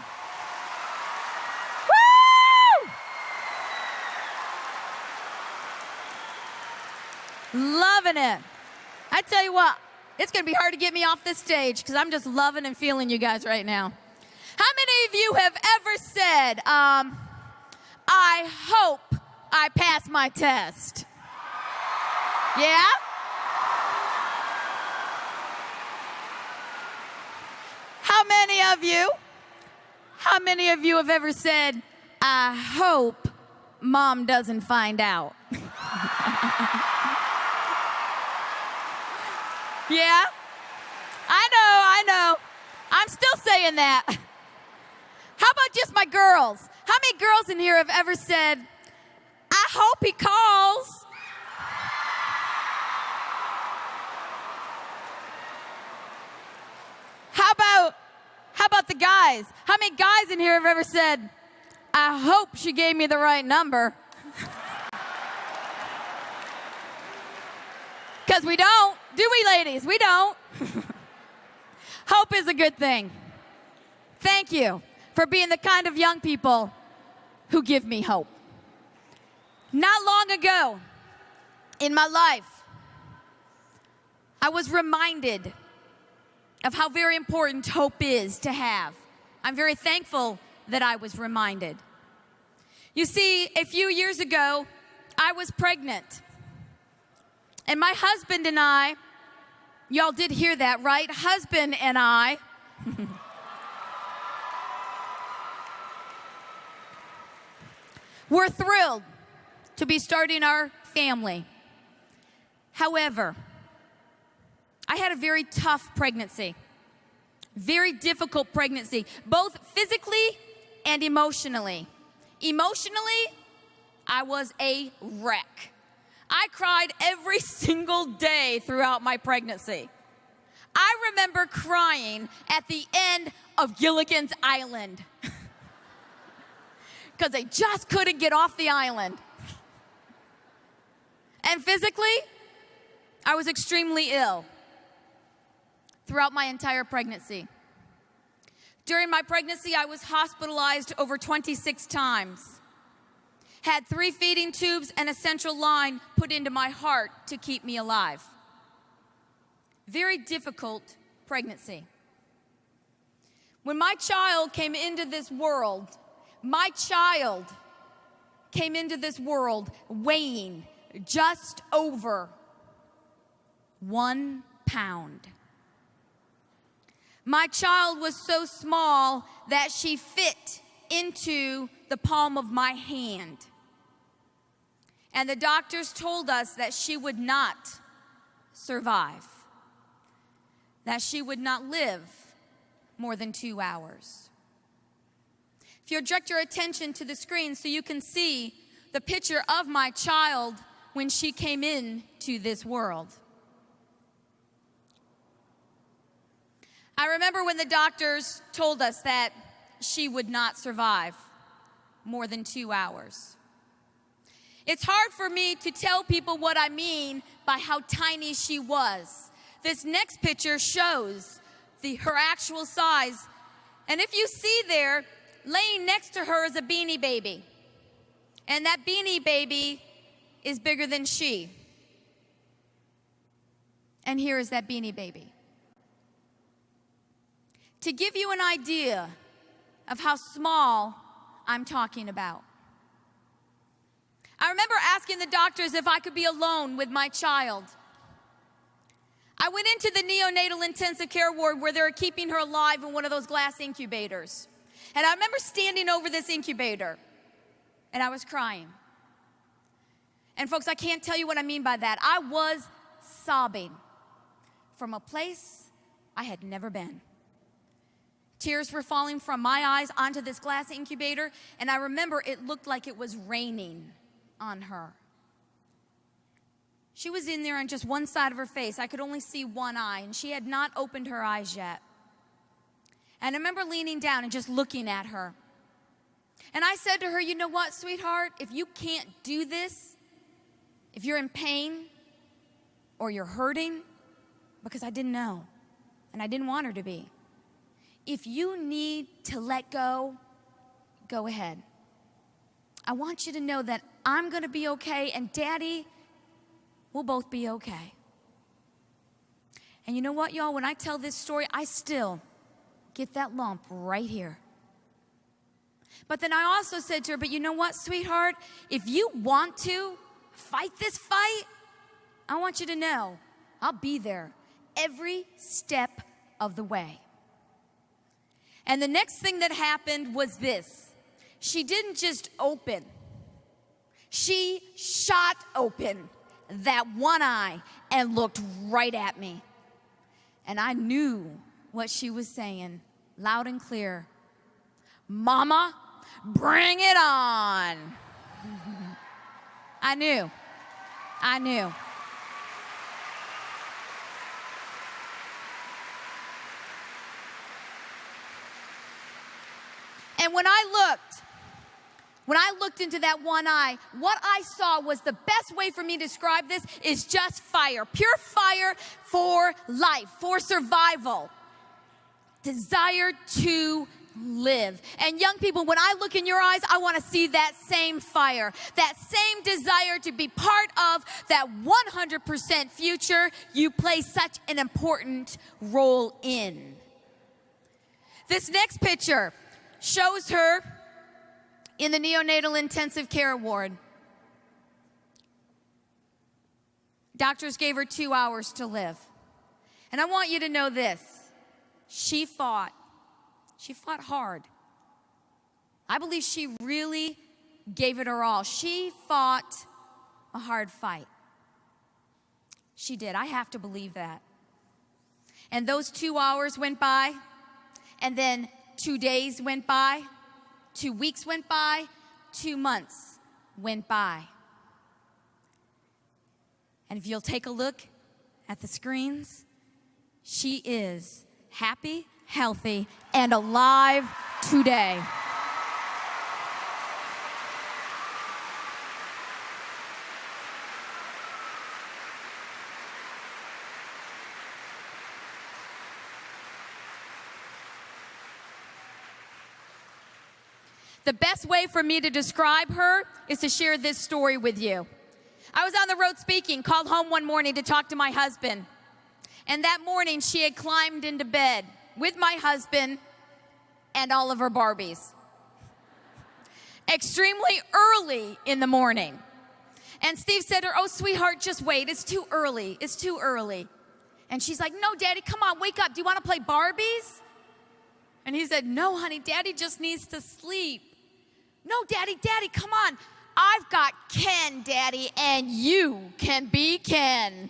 Woo! Loving it. I tell you what, it's going to be hard to get me off this stage because I'm just loving and feeling you guys right now. How many of you have ever said, I hope I pass my test? Yeah? How many of you have ever said, I hope mom doesn't find out? Yeah? I know. I'm still saying that. How about just my girls? How many girls in here have ever said, I hope he calls? How about the guys? How many guys in here have ever said, I hope she gave me the right number? Because we don't. Do we, ladies? We don't. Hope is a good thing. Thank you for being the kind of young people who give me hope. Not long ago in my life, I was reminded of how very important hope is to have. I'm very thankful that I was reminded. You see, a few years ago, I was pregnant. And my husband and I, y'all did hear that, right? Husband and I, we're thrilled to be starting our family. However, I had a very tough pregnancy, very difficult pregnancy, both physically and emotionally. Emotionally, I was a wreck. I cried every single day throughout my pregnancy. I remember crying at the end of Gilligan's Island because they just couldn't get off the island. And physically, I was extremely ill throughout my entire pregnancy. During my pregnancy, I was hospitalized over 26 times. Had 3 feeding tubes and a central line put into my heart to keep me alive. Very difficult pregnancy. When my child came into this world, weighing just over 1 pound. My child was so small that she fit into the palm of my hand. And the doctors told us that she would not survive, that she would not live more than 2 hours. If you'll direct your attention to the screen so you can see the picture of my child when she came into this world. I remember when the doctors told us that she would not survive more than 2 hours. It's hard for me to tell people what I mean by how tiny she was. This next picture shows her actual size. And if you see there, laying next to her is a Beanie Baby. And that Beanie Baby is bigger than she. And here is that Beanie Baby. To give you an idea of how small I'm talking about. I remember asking the doctors if I could be alone with my child. I went into the neonatal intensive care ward where they were keeping her alive in one of those glass incubators. And I remember standing over this incubator, and I was crying. And folks, I can't tell you what I mean by that. I was sobbing from a place I had never been. Tears were falling from my eyes onto this glass incubator, and I remember it looked like it was raining on her. She was in there on just one side of her face. I could only see one eye, and she had not opened her eyes yet. And I remember leaning down and just looking at her. And I said to her, you know what, sweetheart? If you can't do this, if you're in pain or you're hurting, because I didn't know, and I didn't want her to be, if you need to let go, go ahead. I want you to know that I'm going to be okay, and Daddy, we'll both be okay. And you know what, y'all? When I tell this story, I still get that lump right here. But then I also said to her, but you know what, sweetheart? If you want to fight this fight, I want you to know I'll be there every step of the way. And the next thing that happened was this. She didn't just open. She shot open that one eye and looked right at me. And I knew what she was saying, loud and clear. Mama, bring it on. I knew. And when I looked into that one eye, what I saw was the best way for me to describe this is just fire. Pure fire for life, for survival. Desire to live. And young people, when I look in your eyes, I want to see that same fire, that same desire to be part of that 100% future you play such an important role in. This next picture shows her in the neonatal intensive care ward. Doctors gave her 2 hours to live. And I want you to know this. She fought hard. I believe she really gave it her all. She fought a hard fight. She did. I have to believe that. And those 2 hours went by, and then 2 days went by, 2 weeks went by, 2 months went by. And if you'll take a look at the screens, she is happy, healthy, and alive today. The best way for me to describe her is to share this story with you. I was on the road speaking, called home one morning to talk to my husband. And that morning, she had climbed into bed with my husband and all of her Barbies. Extremely early in the morning. And Steve said to her, oh, sweetheart, just wait. It's too early. It's too early. And she's like, no, Daddy, come on, wake up. Do you want to play Barbies? And he said, no, honey, Daddy just needs to sleep. No, Daddy, come on. I've got Ken, Daddy, and you can be Ken.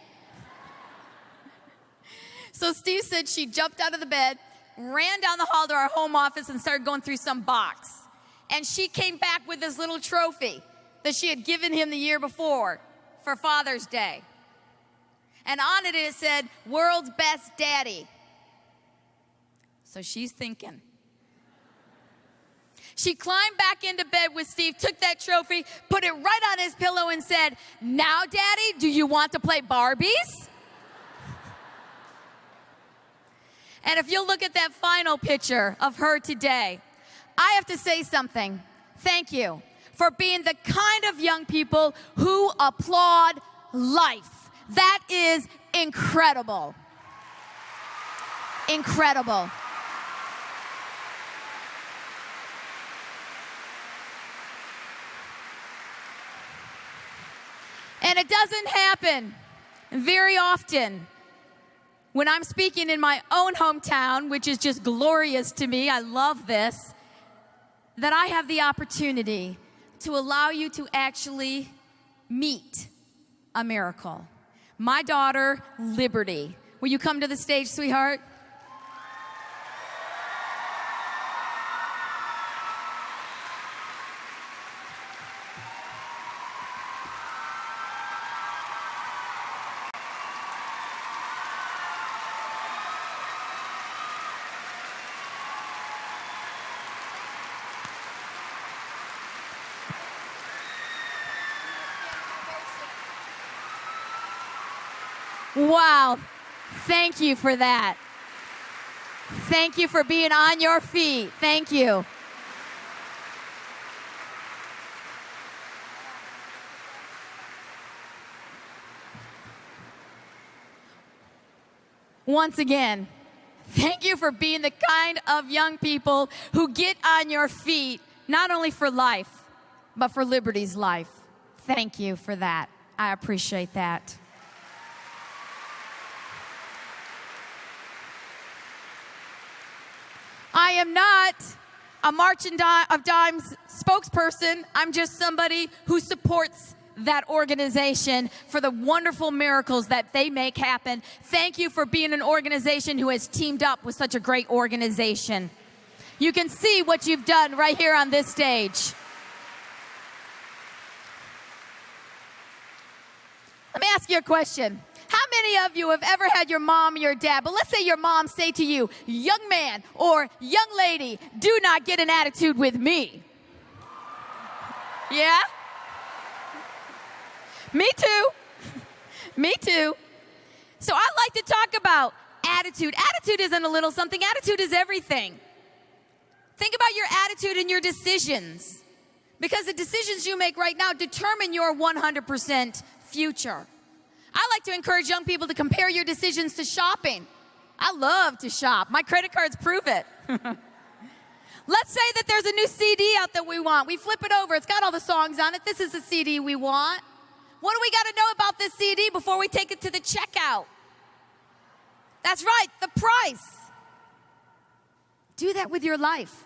So Steve said she jumped out of the bed, ran down the hall to our home office, and started going through some box. And she came back with this little trophy that she had given him the year before for Father's Day. And on it said, "World's Best Daddy." So she's thinking. She climbed back into bed with Steve, took that trophy, put it right on his pillow and said, "Now, Daddy, do you want to play Barbies?" And if you'll look at that final picture of her today, I have to say something. Thank you for being the kind of young people who applaud life. That is incredible. Incredible. And it doesn't happen very often when I'm speaking in my own hometown, which is just glorious to me. I love this, that I have the opportunity to allow you to actually meet a miracle. My daughter, Liberty. Will you come to the stage, sweetheart? Wow, thank you for that. Thank you for being on your feet. Thank you. Once again, thank you for being the kind of young people who get on your feet, not only for life, but for Liberty's life. Thank you for that. I appreciate that. I am not a March of Dimes spokesperson. I'm just somebody who supports that organization for the wonderful miracles that they make happen. Thank you for being an organization who has teamed up with such a great organization. You can see what you've done right here on this stage. Let me ask you a question. How many of you have ever had your mom or your dad, but let's say your mom say to you, "Young man or young lady, do not get an attitude with me"? Yeah? Me too. Me too. So I like to talk about attitude. Attitude isn't a little something. Attitude is everything. Think about your attitude and your decisions, because the decisions you make right now determine your 100% future. I like to encourage young people to compare your decisions to shopping. I love to shop. My credit cards prove it. Let's say that there's a new CD out that we want. We flip it over. It's got all the songs on it. This is the CD we want. What do we got to know about this CD before we take it to the checkout? That's right, the price. Do that with your life.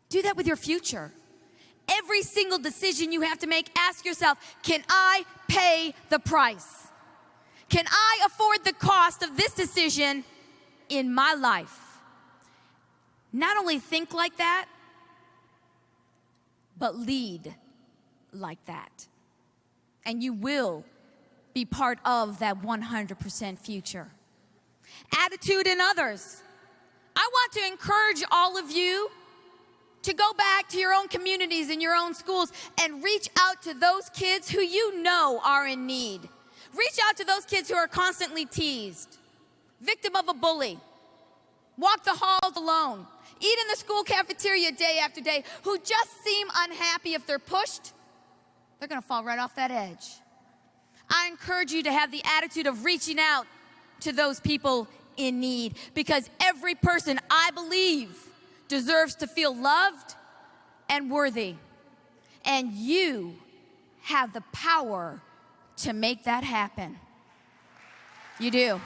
Do that with your future. Every single decision you have to make, ask yourself, can I pay the price? Can I afford the cost of this decision in my life? Not only think like that, but lead like that. And you will be part of that 100% future. Attitude in others. I want to encourage all of you to go back to your own communities and your own schools and reach out to those kids who you know are in need. Reach out to those kids who are constantly teased, victim of a bully, walk the halls alone, eat in the school cafeteria day after day, who just seem unhappy. If they're pushed, they're going to fall right off that edge. I encourage you to have the attitude of reaching out to those people in need, because every person, I believe, deserves to feel loved and worthy. And you have the power to make that happen. You do.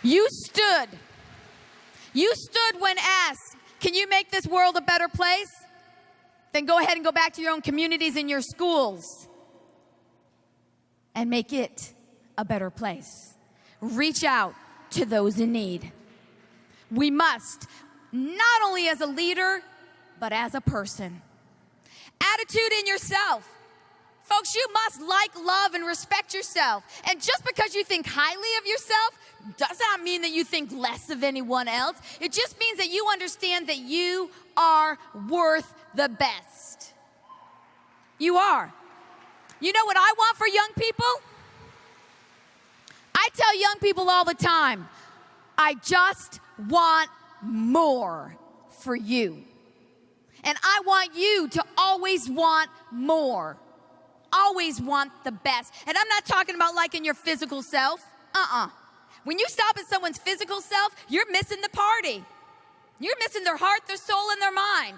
You stood when asked, can you make this world a better place? Then go ahead and go back to your own communities and your schools and make it a better place. Reach out to those in need. We must, not only as a leader, but as a person. Attitude in yourself. Folks, you must like, love, and respect yourself. And just because you think highly of yourself does not mean that you think less of anyone else. It just means that you understand that you are worth the best. You are. You know what I want for young people? I tell young people all the time, I just want more for you. And I want you to always want more. Always want the best. And I'm not talking about liking your physical self. When you stop at someone's physical self, you're missing the party. You're missing their heart, their soul, and their mind.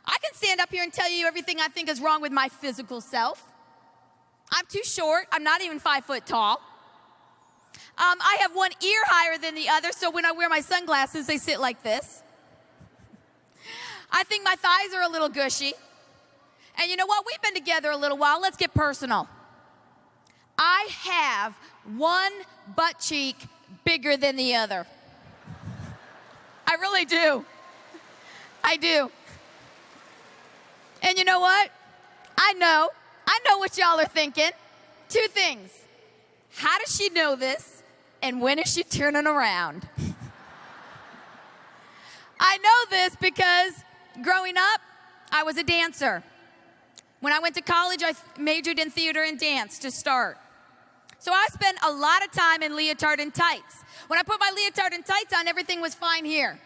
I can stand up here and tell you everything I think is wrong with my physical self. I'm too short. I'm not even 5 foot tall. I have one ear higher than the other, so when I wear my sunglasses, they sit like this. I think my thighs are a little gushy. And you know what? We've been together a little while. Let's get personal. I have one butt cheek bigger than the other. I really do. I do. And you know what? I know what y'all are thinking. 2 things. How does she know this? And when is she turning around? I know this because growing up, I was a dancer. When I went to college, I majored in theater and dance to start. So I spent a lot of time in leotard and tights. When I put my leotard and tights on, everything was fine here.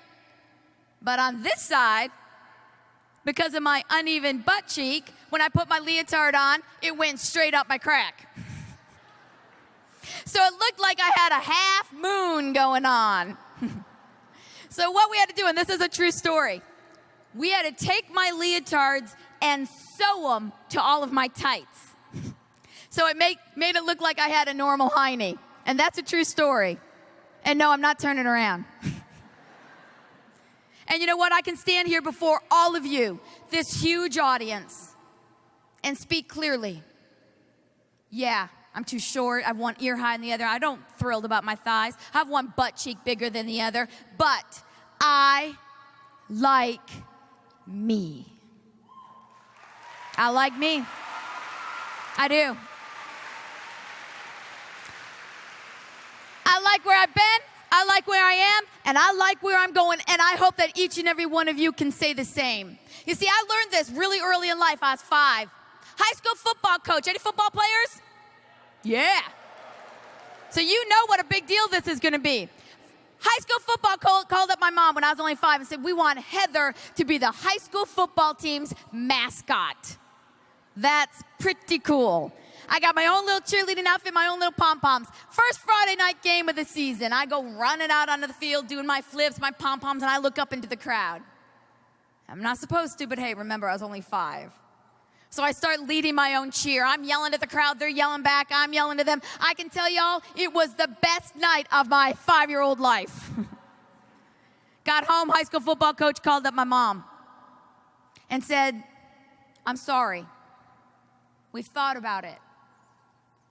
But on this side, because of my uneven butt cheek, when I put my leotard on, it went straight up my crack. So it looked like I had a half moon going on. So what we had to do, and this is a true story, we had to take my leotards and sew them to all of my tights. So it made it look like I had a normal hiney. And that's a true story. And no, I'm not turning around. And you know what? I can stand here before all of you, this huge audience, and speak clearly. Yeah, I'm too short. I have one ear high than the other. I don't thrilled about my thighs. I have one butt cheek bigger than the other. But I like me. I like me. I do. I like where I've been. I like where I am, and I like where I'm going, and I hope that each and every one of you can say the same. You see, I learned this really early in life. I was 5. High school football coach. Any football players? Yeah. So you know what a big deal this is going to be. High school football called up my mom when I was only 5 and said, we want Heather to be the high school football team's mascot. That's pretty cool. I got my own little cheerleading outfit, my own little pom-poms. First Friday night game of the season, I go running out onto the field, doing my flips, my pom-poms, and I look up into the crowd. I'm not supposed to, but hey, remember, I was only 5. So I start leading my own cheer. I'm yelling at the crowd, they're yelling back, I'm yelling to them. I can tell y'all, it was the best night of my 5-year-old life. Got home, high school football coach called up my mom and said, I'm sorry. We've thought about it.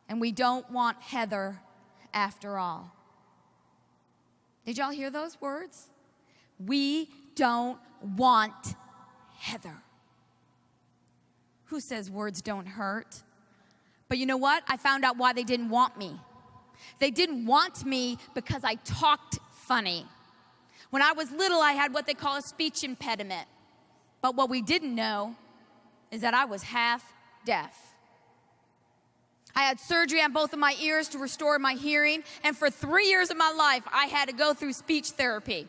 And we don't want Heather after all. Did y'all hear those words? We don't want Heather. Who says words don't hurt? But you know what? I found out why they didn't want me. They didn't want me because I talked funny. When I was little, I had what they call a speech impediment. But what we didn't know is that I was half deaf. I had surgery on both of my ears to restore my hearing, and for 3 years of my life, I had to go through speech therapy.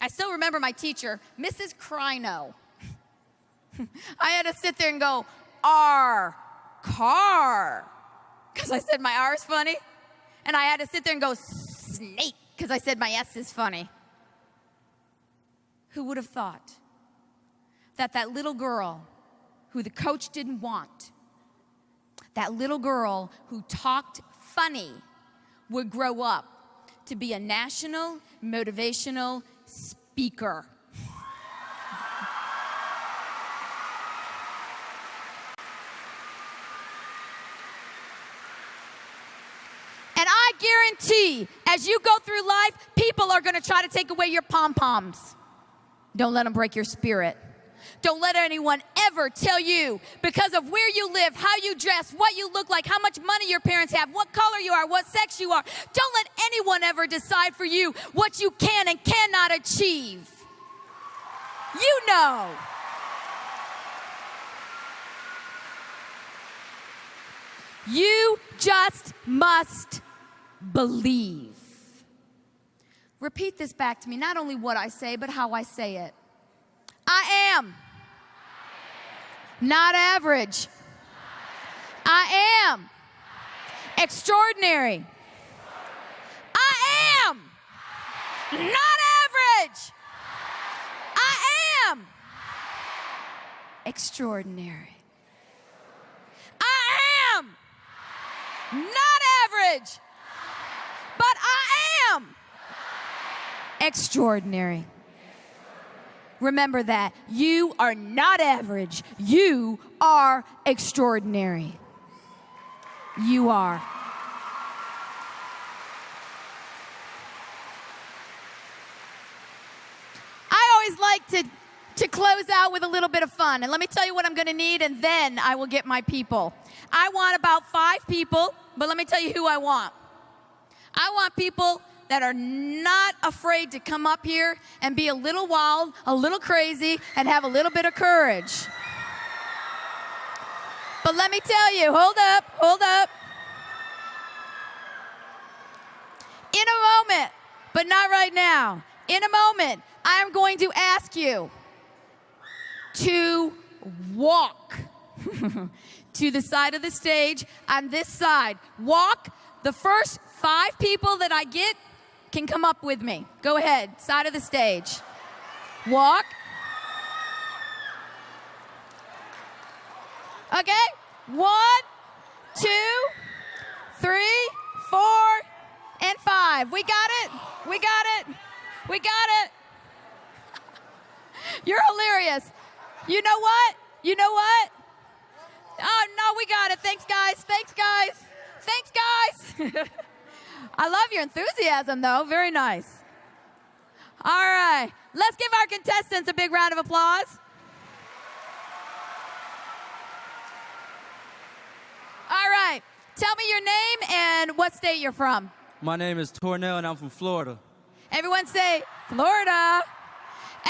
I still remember my teacher, Mrs. Crino. I had to sit there and go, R, car, because I said my R is funny, and I had to sit there and go, snake, because I said my S is funny. Who would have thought that that little girl who the coach didn't want, that little girl who talked funny, would grow up to be a national motivational speaker? And I guarantee, as you go through life, people are are going to try to take away your pom-poms. Don't let them break your spirit. Don't let anyone ever tell you, because of where you live, how you dress, what you look like, how much money your parents have, what color you are, what sex you are. Don't let anyone ever decide for you what you can and cannot achieve. You know. You just must believe. Repeat this back to me, not only what I say, but how I say it. I am not average. I am extraordinary. I am not average. I am extraordinary. I am not average, but I am extraordinary. Remember that. You are not average. You are extraordinary. You are. I always like to close out with a little bit of fun. And let me tell you what I'm going to need, and then I will get my people. I want about 5 people, but let me tell you who I want. I want people that are not afraid to come up here and be a little wild, a little crazy, and have a little bit of courage. But let me tell you, hold up. In a moment, but not right now, in a moment, I am going to ask you to walk to the side of the stage on this side. Walk. The first 5 people that I get can come up with me. Go ahead, side of the stage. Walk. Okay, 1, 2, 3, 4, and 5. We got it. We got it. We got it. You're hilarious. You know what? You know what? Oh, no, we got it. Thanks, guys. Thanks, guys. Thanks, guys. I love your enthusiasm, though. Very nice. All right. Let's give our contestants a big round of applause. All right. Tell me your name and what state you're from. My name is Tornell, and I'm from Florida. Everyone say, Florida.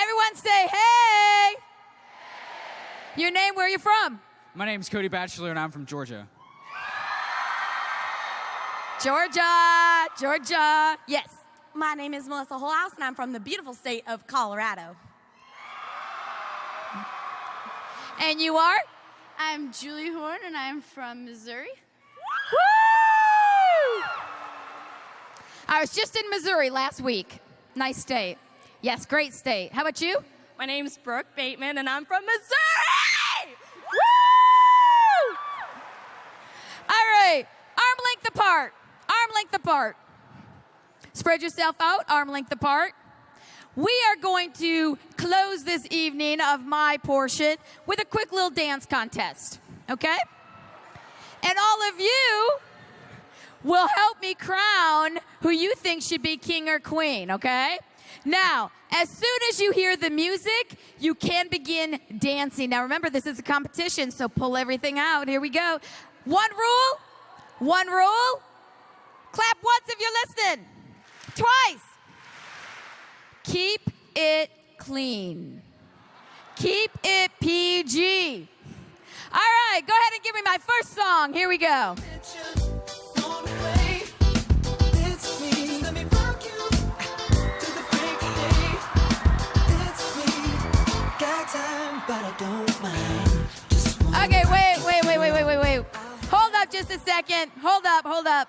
Everyone say, hey. Your name, where are you from? My name is Cody Batchelor, and I'm from Georgia. Georgia. Yes. My name is Melissa Holhouse, and I'm from the beautiful state of Colorado. And you are? I'm Julie Horn, and I'm from Missouri. Woo! I was just in Missouri last week. Nice state. Yes, great state. How about you? My name's Brooke Bateman, and I'm from Missouri! Woo! All right, arm length apart. Arm length apart. Spread yourself out, arm length apart. We are going to close this evening of my portion with a quick little dance contest, okay? And all of you will help me crown who you think should be king or queen, okay? Now, as soon as you hear the music, you can begin dancing. Now, remember, this is a competition, so pull everything out. Here we go. One rule. Clap once if you're listening. Twice. Keep it clean. Keep it PG. All right, go ahead and give me my first song. Here we go. Okay, wait. Hold up just a second. Hold up.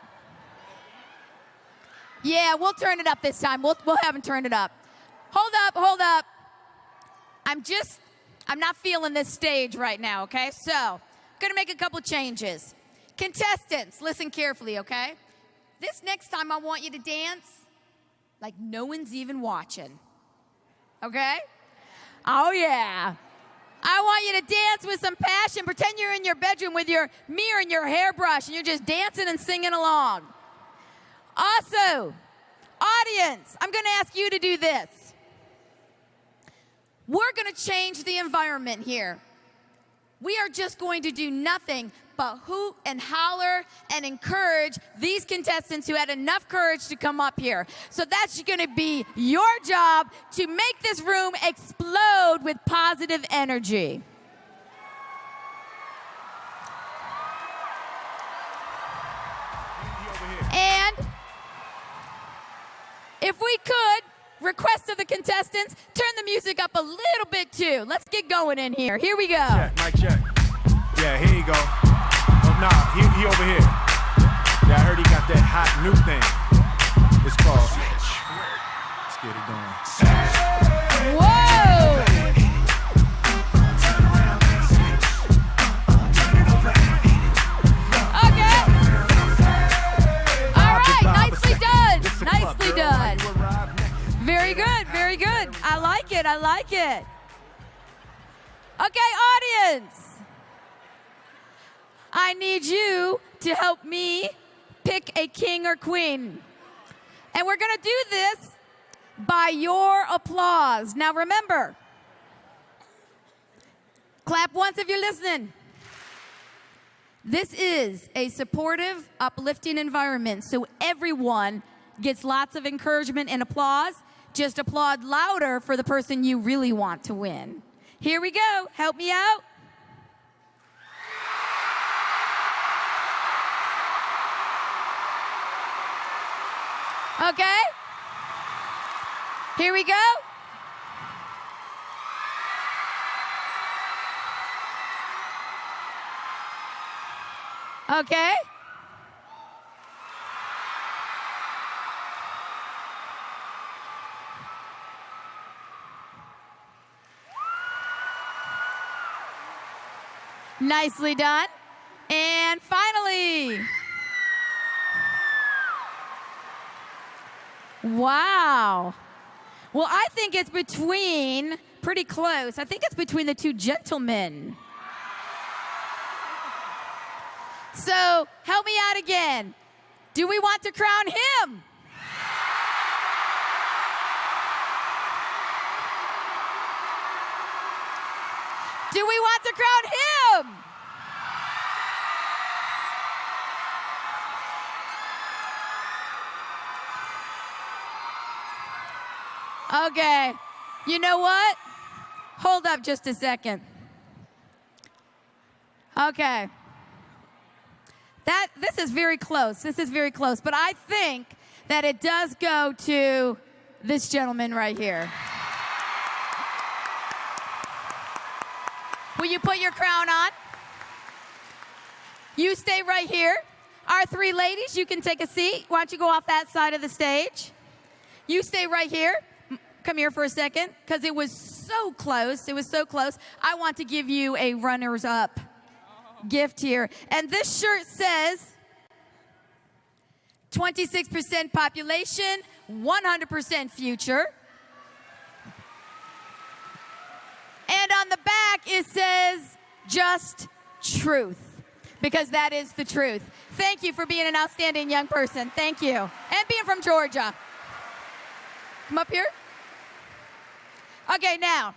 Yeah, we'll turn it up this time. We'll have them turn it up. Hold up. I'm not feeling this stage right now, okay? So, I'm gonna make a couple changes. Contestants, listen carefully, okay? This next time I want you to dance like no one's even watching, okay? Oh yeah. I want you to dance with some passion. Pretend you're in your bedroom with your mirror and your hairbrush and you're just dancing and singing along. Also, Audience, I'm going to ask you to do this. We're going to change the environment here. We are just going to do nothing but hoot and holler and encourage these contestants who had enough courage to come up here. So that's going to be your job to make this room explode with positive energy. And if we could, request of the contestants, turn the music up a little bit too. Let's get going in here. Here we go. Check, mic check. Yeah, here you go. Oh, nah, he over here. Yeah, I heard he got that hot new thing. It's called Switch. Let's get it going. Whoa! Okay. All right, nicely done. Nicely done. Very good, very good. I like it, I like it. Okay, audience. I need you to help me pick a king or queen. And we're going to do this by your applause. Now remember, clap once if you're listening. This is a supportive, uplifting environment, so everyone gets lots of encouragement and applause. Just applaud louder for the person you really want to win. Here we go. Help me out. Okay. Here we go. Okay. Nicely done. And finally. Wow. Well, I think it's between, pretty close, I think it's between the two gentlemen. So, help me out again. Do we want to crown him? Do we want to crown him? Okay, you know what? Hold up just a second. Okay. This is very close. This is very close. But I think that it does go to this gentleman right here. Will you put your crown on? You stay right here. Our three ladies, you can take a seat. Why don't you go off that side of the stage? You stay right here. Come here for a second, because it was so close. It was so close. I want to give you a runners-up gift here. And this shirt says 26% population, 100% future. And on the back, it says just truth, because that is the truth. Thank you for being an outstanding young person. Thank you. And being from Georgia. Come up here. Okay, now,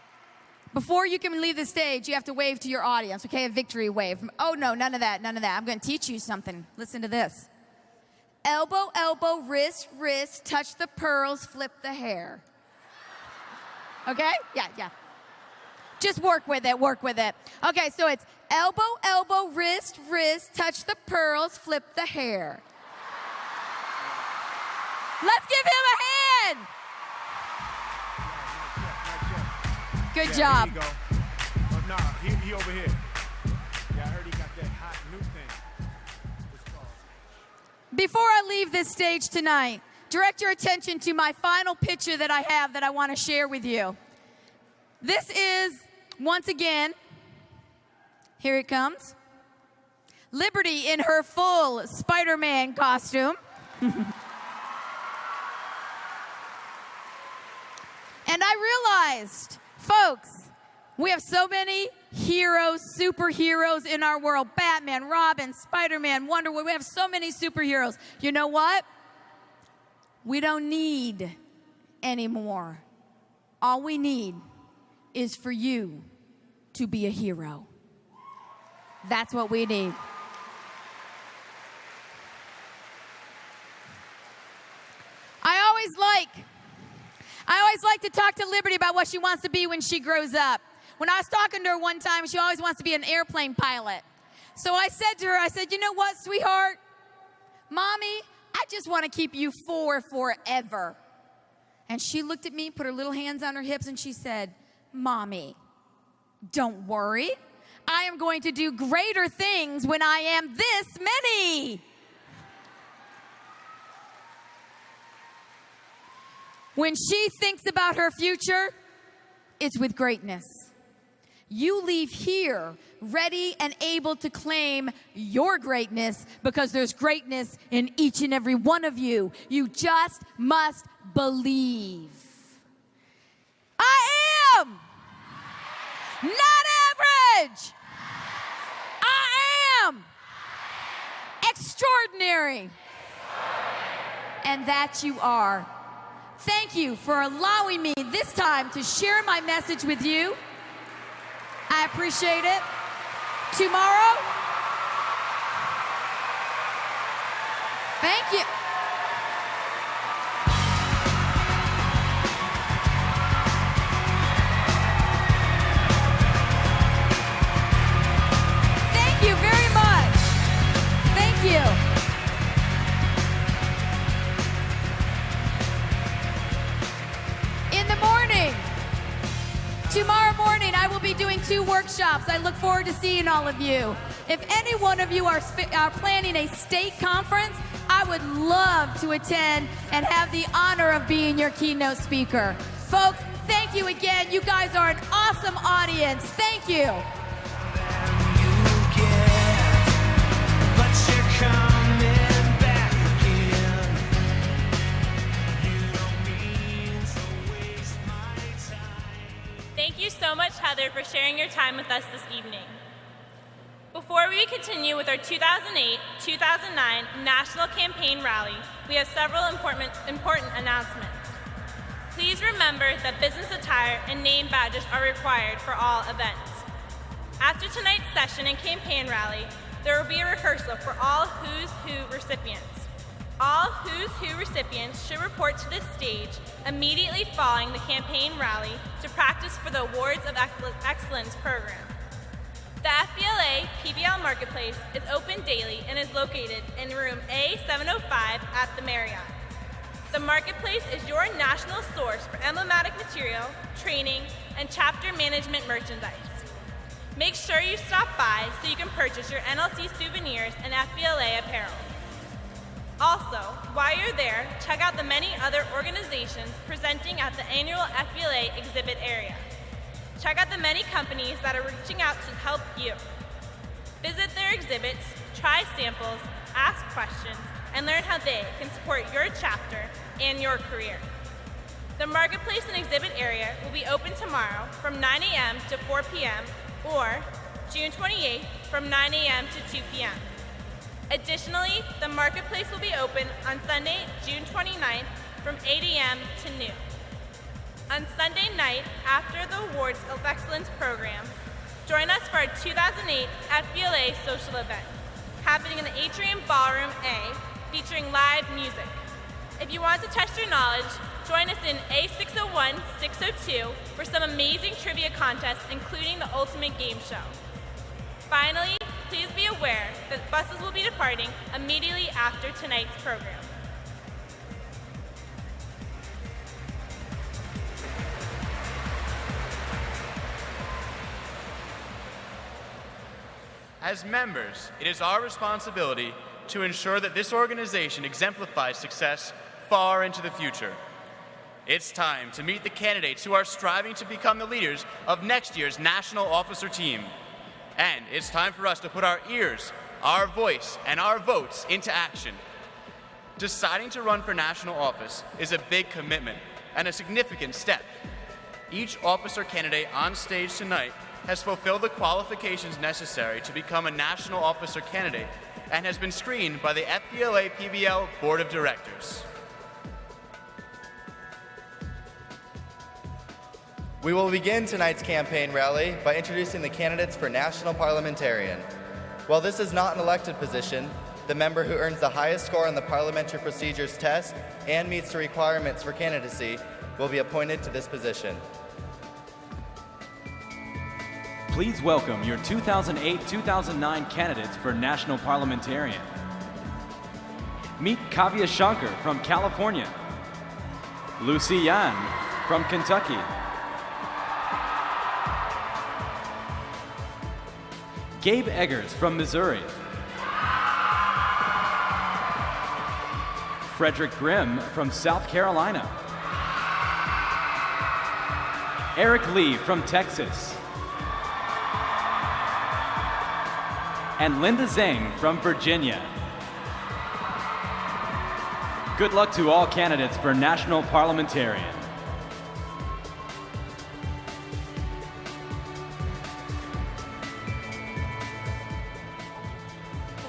before you can leave the stage, you have to wave to your audience, okay? A victory wave. Oh, no, none of that, none of that. I'm going to teach you something. Listen to this. Elbow, elbow, wrist, wrist, touch the pearls, flip the hair. Okay? Yeah. Just work with it, work with it. Okay, so it's elbow, elbow, wrist, wrist, touch the pearls, flip the hair. Let's give him a hand. Good job. Here you go. Oh, nah, he over here. Yeah, I heard he got that hot new thing. Before I leave this stage tonight, direct your attention to my final picture that I have that I want to share with you. This is, once again, here it comes, Liberty in her full Spider-Man costume. And I realized, folks, we have so many heroes, superheroes in our world. Batman, Robin, Spider-Man, Wonder Woman. We have so many superheroes. You know what? We don't need any more. All we need is for you to be a hero. That's what we need. I always like to talk to Liberty about what she wants to be when she grows up. When I was talking to her one time, she always wants to be an airplane pilot. So I said to her, you know what, sweetheart? Mommy, I just want to keep you forever. And she looked at me, put her little hands on her hips, and she said, Mommy, don't worry. I am going to do greater things when I am this many. When she thinks about her future, it's with greatness. You leave here ready and able to claim your greatness because there's greatness in each and every one of you. You just must believe. I am not average. I am extraordinary. And that you are. Thank you for allowing me this time to share my message with you. I appreciate it. Tomorrow, thank you. Thank you very much. Thank you. In the morning, tomorrow morning, I will be doing 2 workshops. I look forward to seeing all of you. If any one of you are planning a state conference, I would love to attend and have the honor of being your keynote speaker. Folks, thank you again. You guys are an awesome audience. Thank you. Thank you so much, Heather, for sharing your time with us this evening. Before we continue with our 2008-2009 National Campaign Rally, we have several important announcements. Please remember that business attire and name badges are required for all events. After tonight's session and campaign rally, there will be a rehearsal for all Who's Who recipients. All Who's Who recipients should report to this stage immediately following the campaign rally to practice for the Awards of Excellence program. The FBLA PBL Marketplace is open daily and is located in room A705 at the Marriott. The Marketplace is your national source for emblematic material, training, and chapter management merchandise. Make sure you stop by so you can purchase your NLC souvenirs and FBLA apparel. Also, while you're there, check out the many other organizations presenting at the annual FBLA exhibit area. Check out the many companies that are reaching out to help you. Visit their exhibits, try samples, ask questions, and learn how they can support your chapter and your career. The Marketplace and exhibit area will be open tomorrow from 9 a.m. to 4 p.m. or June 28th from 9 a.m. to 2 p.m. Additionally, the Marketplace will be open on Sunday, June 29th from 8 a.m. to noon. On Sunday night, after the Awards of Excellence program, join us for our 2008 FBLA social event, happening in the Atrium Ballroom A, featuring live music. If you want to test your knowledge, join us in A601-602 for some amazing trivia contests, including the Ultimate Game Show. Finally, please be aware that buses will be departing immediately after tonight's program. As members, it is our responsibility to ensure that this organization exemplifies success far into the future. It's time to meet the candidates who are striving to become the leaders of next year's National Officer Team. And it's time for us to put our ears, our voice, and our votes into action. Deciding to run for national office is a big commitment and a significant step. Each officer candidate on stage tonight has fulfilled the qualifications necessary to become a national officer candidate and has been screened by the FBLA PBL Board of Directors. We will begin tonight's campaign rally by introducing the candidates for National Parliamentarian. While this is not an elected position, the member who earns the highest score on the Parliamentary Procedures Test and meets the requirements for candidacy will be appointed to this position. Please welcome your 2008-2009 candidates for National Parliamentarian. Meet Kavya Shankar from California, Lucy Yan from Kentucky, Gabe Eggers from Missouri, Frederick Grimm from South Carolina, Eric Lee from Texas, and Linda Zhang from Virginia. Good luck to all candidates for National Parliamentarian.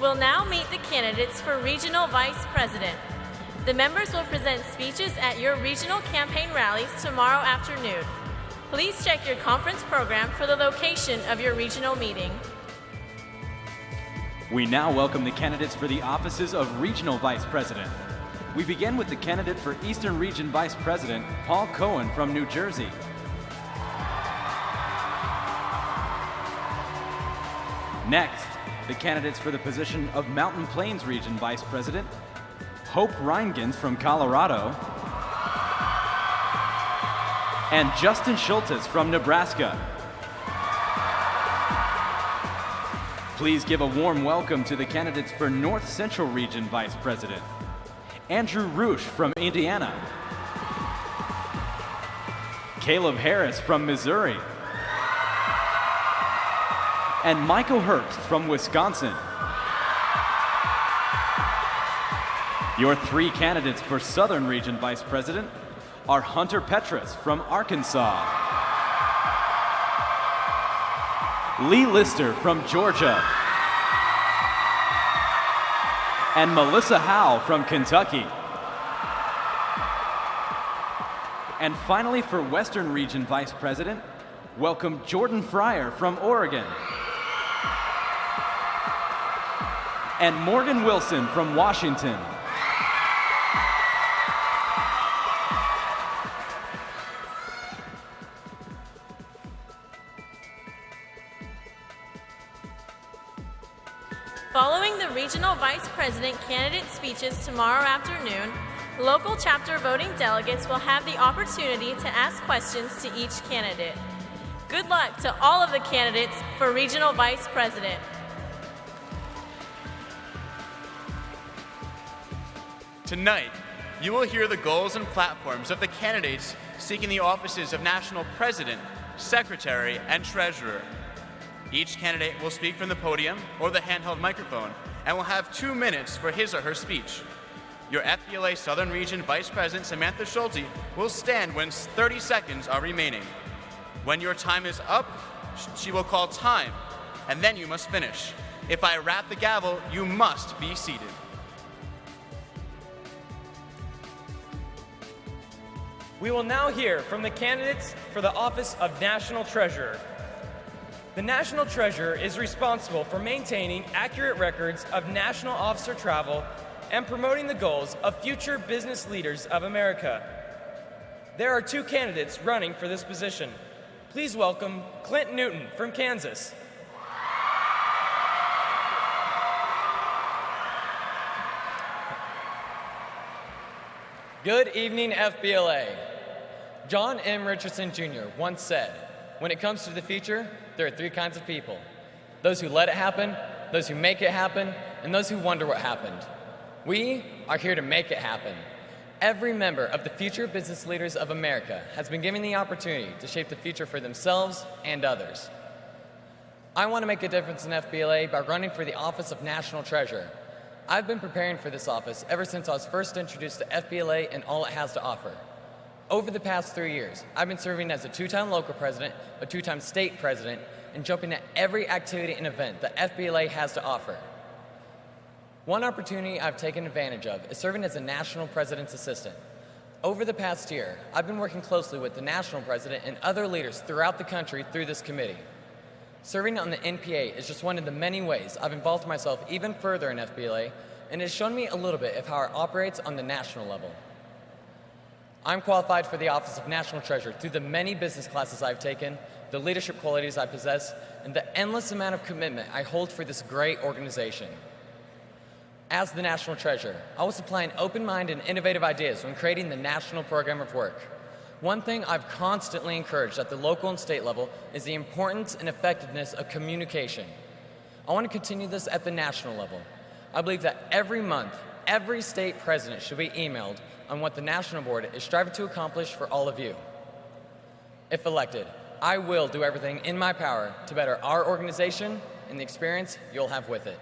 We'll now meet the candidates for Regional Vice President. The members will present speeches at your regional campaign rallies tomorrow afternoon. Please check your conference program for the location of your regional meeting. We now welcome the candidates for the offices of Regional Vice President. We begin with the candidate for Eastern Region Vice President, Paul Cohen from New Jersey. Next, the candidates for the position of Mountain Plains Region Vice President, Hope Reingans from Colorado, and Justin Schultes from Nebraska. Please give a warm welcome to the candidates for North Central Region Vice President, Andrew Roosh from Indiana, Caleb Harris from Missouri, and Michael Herbst from Wisconsin. Your three candidates for Southern Region Vice President are Hunter Petras from Arkansas, Lee Lister from Georgia, and Melissa Howe from Kentucky. And finally, for Western Region Vice President, welcome Jordan Fryer from Oregon, and Morgan Wilson from Washington. Following the Regional Vice President candidate speeches tomorrow afternoon, local chapter voting delegates will have the opportunity to ask questions to each candidate. Good luck to all of the candidates for Regional Vice President. Tonight, you will hear the goals and platforms of the candidates seeking the offices of National President, Secretary, and Treasurer. Each candidate will speak from the podium or the handheld microphone and will have 2 minutes for his or her speech. Your FBLA Southern Region Vice President, Samantha Schulte, will stand when 30 seconds are remaining. When your time is up, she will call time, and then you must finish. If I rap the gavel, you must be seated. We will now hear from the candidates for the office of National Treasurer. The National Treasurer is responsible for maintaining accurate records of national officer travel and promoting the goals of future business leaders of America. There are two candidates running for this position. Please welcome Clint Newton from Kansas. Good evening, FBLA. John M. Richardson Jr. once said, when it comes to the future, there are three kinds of people. Those who let it happen, those who make it happen, and those who wonder what happened. We are here to make it happen. Every member of the Future Business Leaders of America has been given the opportunity to shape the future for themselves and others. I want to make a difference in FBLA by running for the office of National Treasurer. I've been preparing for this office ever since I was first introduced to FBLA and all it has to offer. Over the past 3 years, I've been serving as a 2-time local president, a 2-time state president, and jumping at every activity and event that FBLA has to offer. One opportunity I've taken advantage of is serving as a national president's assistant. Over the past year, I've been working closely with the national president and other leaders throughout the country through this committee. Serving on the NPA is just one of the many ways I've involved myself even further in FBLA, and it has shown me a little bit of how it operates on the national level. I'm qualified for the Office of National Treasurer through the many business classes I've taken, the leadership qualities I possess, and the endless amount of commitment I hold for this great organization. As the National Treasurer, I will supply an open mind and innovative ideas when creating the National Program of Work. One thing I've constantly encouraged at the local and state level is the importance and effectiveness of communication. I want to continue this at the national level. I believe that every month, every state president should be emailed on what the National Board is striving to accomplish for all of you. If elected, I will do everything in my power to better our organization and the experience you'll have with it.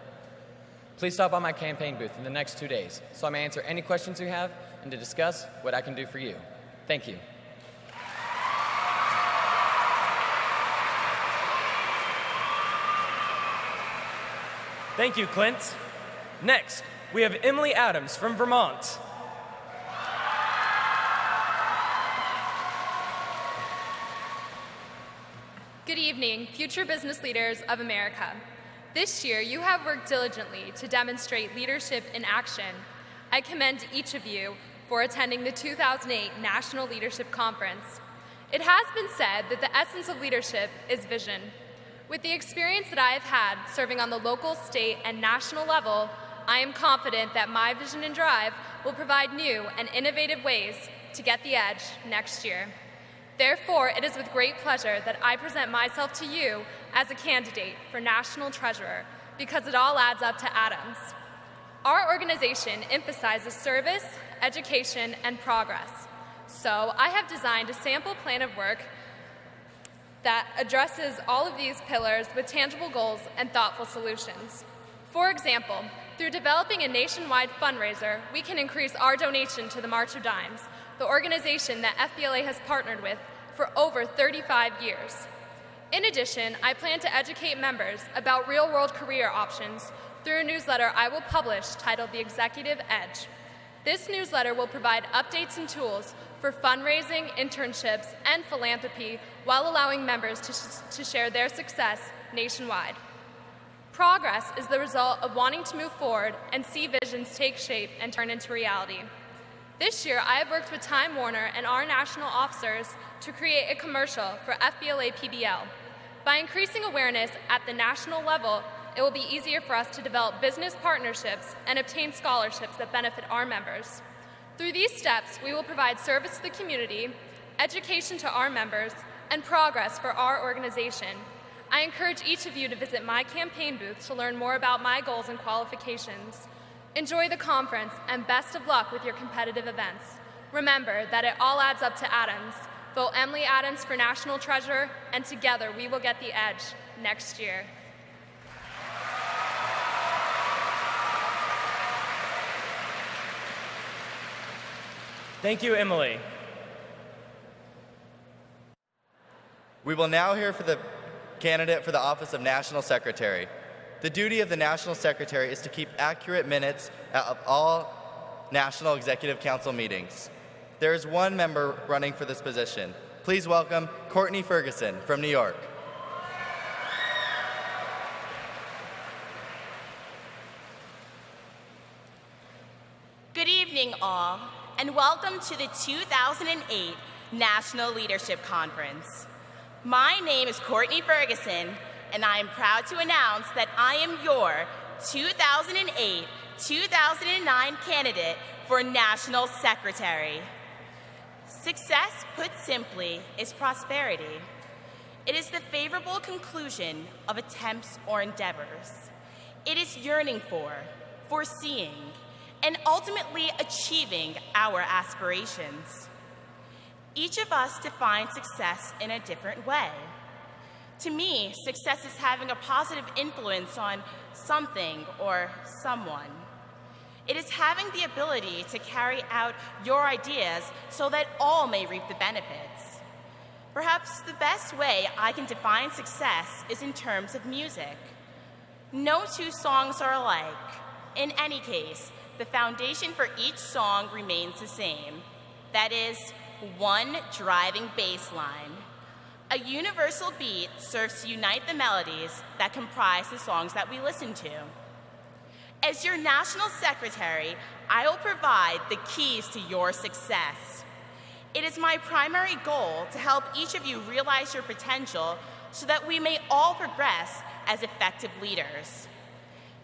Please stop by my campaign booth in the next 2 days so I may answer any questions you have and to discuss what I can do for you. Thank you. Thank you, Clint. Next, we have Emily Adams from Vermont. Good evening, future business leaders of America. This year, you have worked diligently to demonstrate leadership in action. I commend each of you for attending the 2008 National Leadership Conference. It has been said that the essence of leadership is vision. With the experience that I have had serving on the local, state, and national level, I am confident that my vision and drive will provide new and innovative ways to get the edge next year. Therefore, it is with great pleasure that I present myself to you as a candidate for National Treasurer, because it all adds up to Adams. Our organization emphasizes service, education, and progress. So I have designed a sample plan of work that addresses all of these pillars with tangible goals and thoughtful solutions. For example, through developing a nationwide fundraiser, we can increase our donation to the March of Dimes, the organization that FBLA has partnered with for over 35 years. In addition, I plan to educate members about real-world career options through a newsletter I will publish titled The Executive Edge. This newsletter will provide updates and tools for fundraising, internships, and philanthropy while allowing members to share their success nationwide. Progress is the result of wanting to move forward and see visions take shape and turn into reality. This year, I have worked with Time Warner and our national officers to create a commercial for FBLA PBL. By increasing awareness at the national level, it will be easier for us to develop business partnerships and obtain scholarships that benefit our members. Through these steps, we will provide service to the community, education to our members, and progress for our organization. I encourage each of you to visit my campaign booth to learn more about my goals and qualifications. Enjoy the conference, and best of luck with your competitive events. Remember that it all adds up to Adams. Vote Emily Adams for National Treasurer, and together we will get the edge next year. Thank you, Emily. We will now hear from the candidate for the office of National Secretary. The duty of the National Secretary is to keep accurate minutes of all National Executive Council meetings. There is one member running for this position. Please welcome Courtney Ferguson from New York. Good evening, all, and welcome to the 2008 National Leadership Conference. My name is Courtney Ferguson, and I am proud to announce that I am your 2008-2009 candidate for National Secretary. Success, put simply, is prosperity. It is the favorable conclusion of attempts or endeavors. It is yearning for, foreseeing, and ultimately achieving our aspirations. Each of us defines success in a different way. To me, success is having a positive influence on something or someone. It is having the ability to carry out your ideas so that all may reap the benefits. Perhaps the best way I can define success is in terms of music. No two songs are alike. In any case, the foundation for each song remains the same. That is, one driving bass line. A universal beat serves to unite the melodies that comprise the songs that we listen to. As your National Secretary, I will provide the keys to your success. It is my primary goal to help each of you realize your potential so that we may all progress as effective leaders.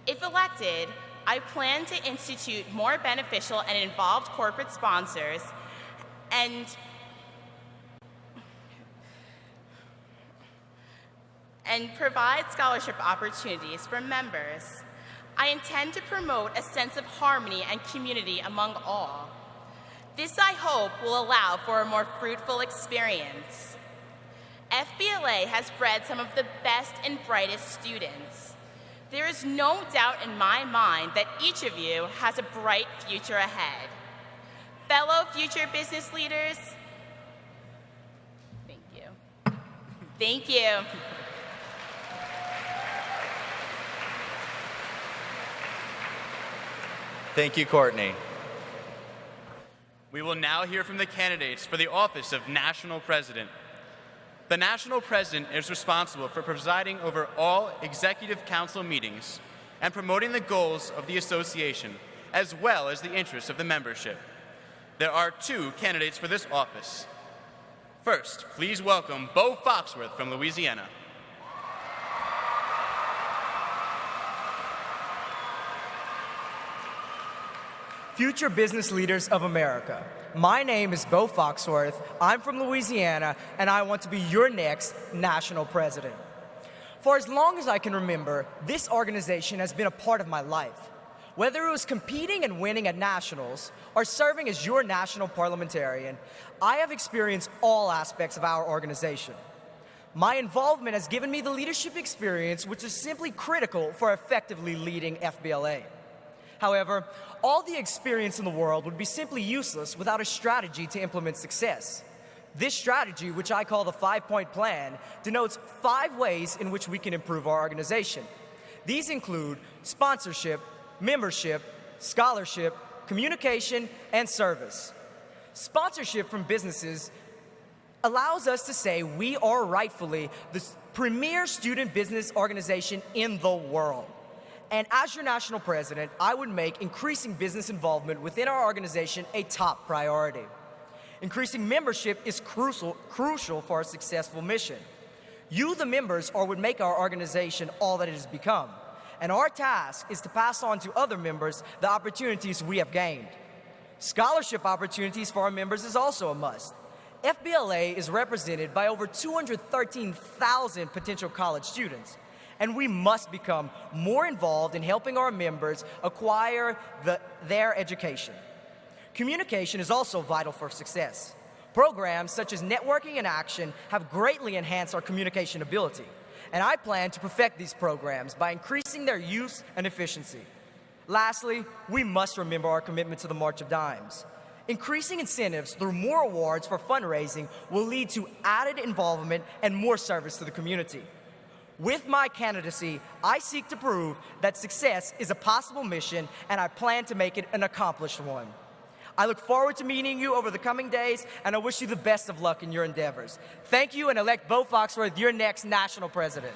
If elected, I plan to institute more beneficial and involved corporate sponsors and provide scholarship opportunities for members. I intend to promote a sense of harmony and community among all. This, I hope, will allow for a more fruitful experience. FBLA has bred some of the best and brightest students. There is no doubt in my mind that each of you has a bright future ahead. Fellow future business leaders, thank you. Thank you. Thank you, Courtney. We will now hear from the candidates for the office of National President. The National President is responsible for presiding over all Executive Council meetings and promoting the goals of the association, as well as the interests of the membership. There are 2 candidates for this office. First, please welcome Bo Foxworth from Louisiana. Future business leaders of America, my name is Bo Foxworth, I'm from Louisiana, and I want to be your next national president. For as long as I can remember, this organization has been a part of my life. Whether it was competing and winning at nationals or serving as your national parliamentarian, I have experienced all aspects of our organization. My involvement has given me the leadership experience which is simply critical for effectively leading FBLA. However, all the experience in the world would be simply useless without a strategy to implement success. This strategy, which I call the 5-point plan, denotes 5 ways in which we can improve our organization. These include sponsorship, membership, scholarship, communication, and service. Sponsorship from businesses allows us to say we are rightfully the premier student business organization in the world. And as your national president, I would make increasing business involvement within our organization a top priority. Increasing membership is crucial for our successful mission. You, the members, are what make our organization all that it has become. And our task is to pass on to other members the opportunities we have gained. Scholarship opportunities for our members is also a must. FBLA is represented by over 213,000 potential college students, and we must become more involved in helping our members acquire their education. Communication is also vital for success. Programs such as Networking in Action have greatly enhanced our communication ability, and I plan to perfect these programs by increasing their use and efficiency. Lastly, we must remember our commitment to the March of Dimes. Increasing incentives through more awards for fundraising will lead to added involvement and more service to the community. With my candidacy, I seek to prove that success is a possible mission, and I plan to make it an accomplished one. I look forward to meeting you over the coming days, and I wish you the best of luck in your endeavors. Thank you, and elect Bo Foxworth your next national president.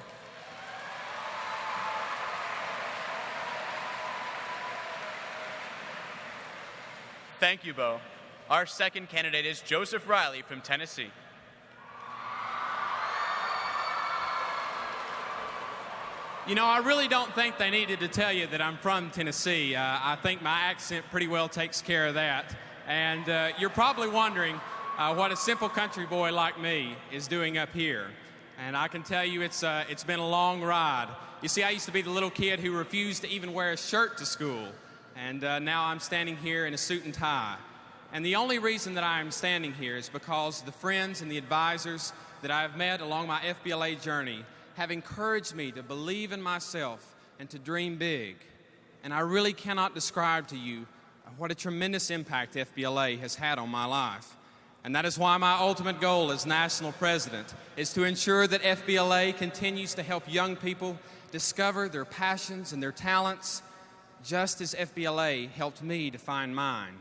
Thank you, Bo. Our second candidate is Joseph Riley from Tennessee. You know, I really don't think they needed to tell you that I'm from Tennessee. I think my accent pretty well takes care of that. And you're probably wondering what a simple country boy like me is doing up here. And I can tell you it's been a long ride. You see, I used to be the little kid who refused to even wear a shirt to school. And now I'm standing here in a suit and tie. And the only reason that I am standing here is because the friends and the advisors that I have met along my FBLA journey have encouraged me to believe in myself and to dream big. And I really cannot describe to you what a tremendous impact FBLA has had on my life. And that is why my ultimate goal as national president is to ensure that FBLA continues to help young people discover their passions and their talents, just as FBLA helped me to find mine.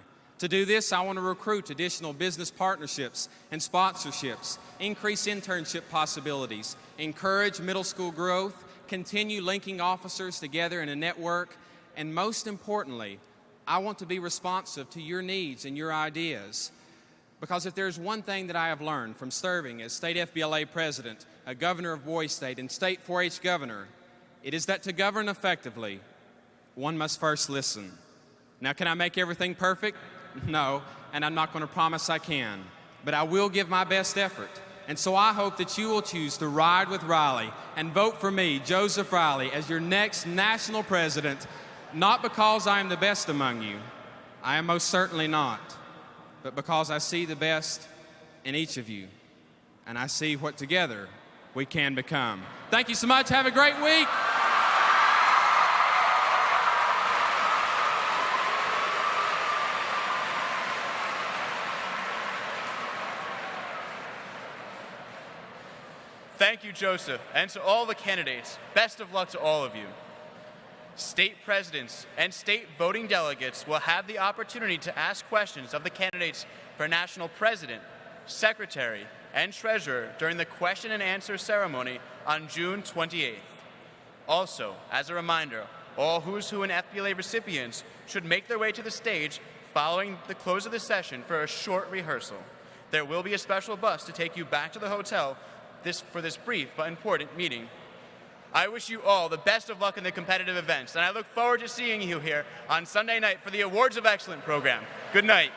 To do this, I want to recruit additional business partnerships and sponsorships, increase internship possibilities, encourage middle school growth, continue linking officers together in a network, and most importantly, I want to be responsive to your needs and your ideas. Because if there's one thing that I have learned from serving as State FBLA President, a Governor of Boys State, and State 4-H Governor, it is that to govern effectively, one must first listen. Now, can I make everything perfect? No, and I'm not going to promise I can, but I will give my best effort. And so I hope that you will choose to ride with Riley and vote for me, Joseph Riley, as your next national president, not because I am the best among you. I am most certainly not, but because I see the best in each of you, and I see what together we can become. Thank you so much. Have a great week. Thank you, Joseph, and to all the candidates, best of luck to all of you. State presidents and state voting delegates will have the opportunity to ask questions of the candidates for national president, secretary, and treasurer during the question and answer ceremony on June 28th. Also, as a reminder, all Who's Who and FBLA recipients should make their way to the stage following the close of the session for a short rehearsal. There will be a special bus to take you back to the hotel for this brief but important meeting. I wish you all the best of luck in the competitive events, and I look forward to seeing you here on Sunday night for the Awards of Excellence program. Good night.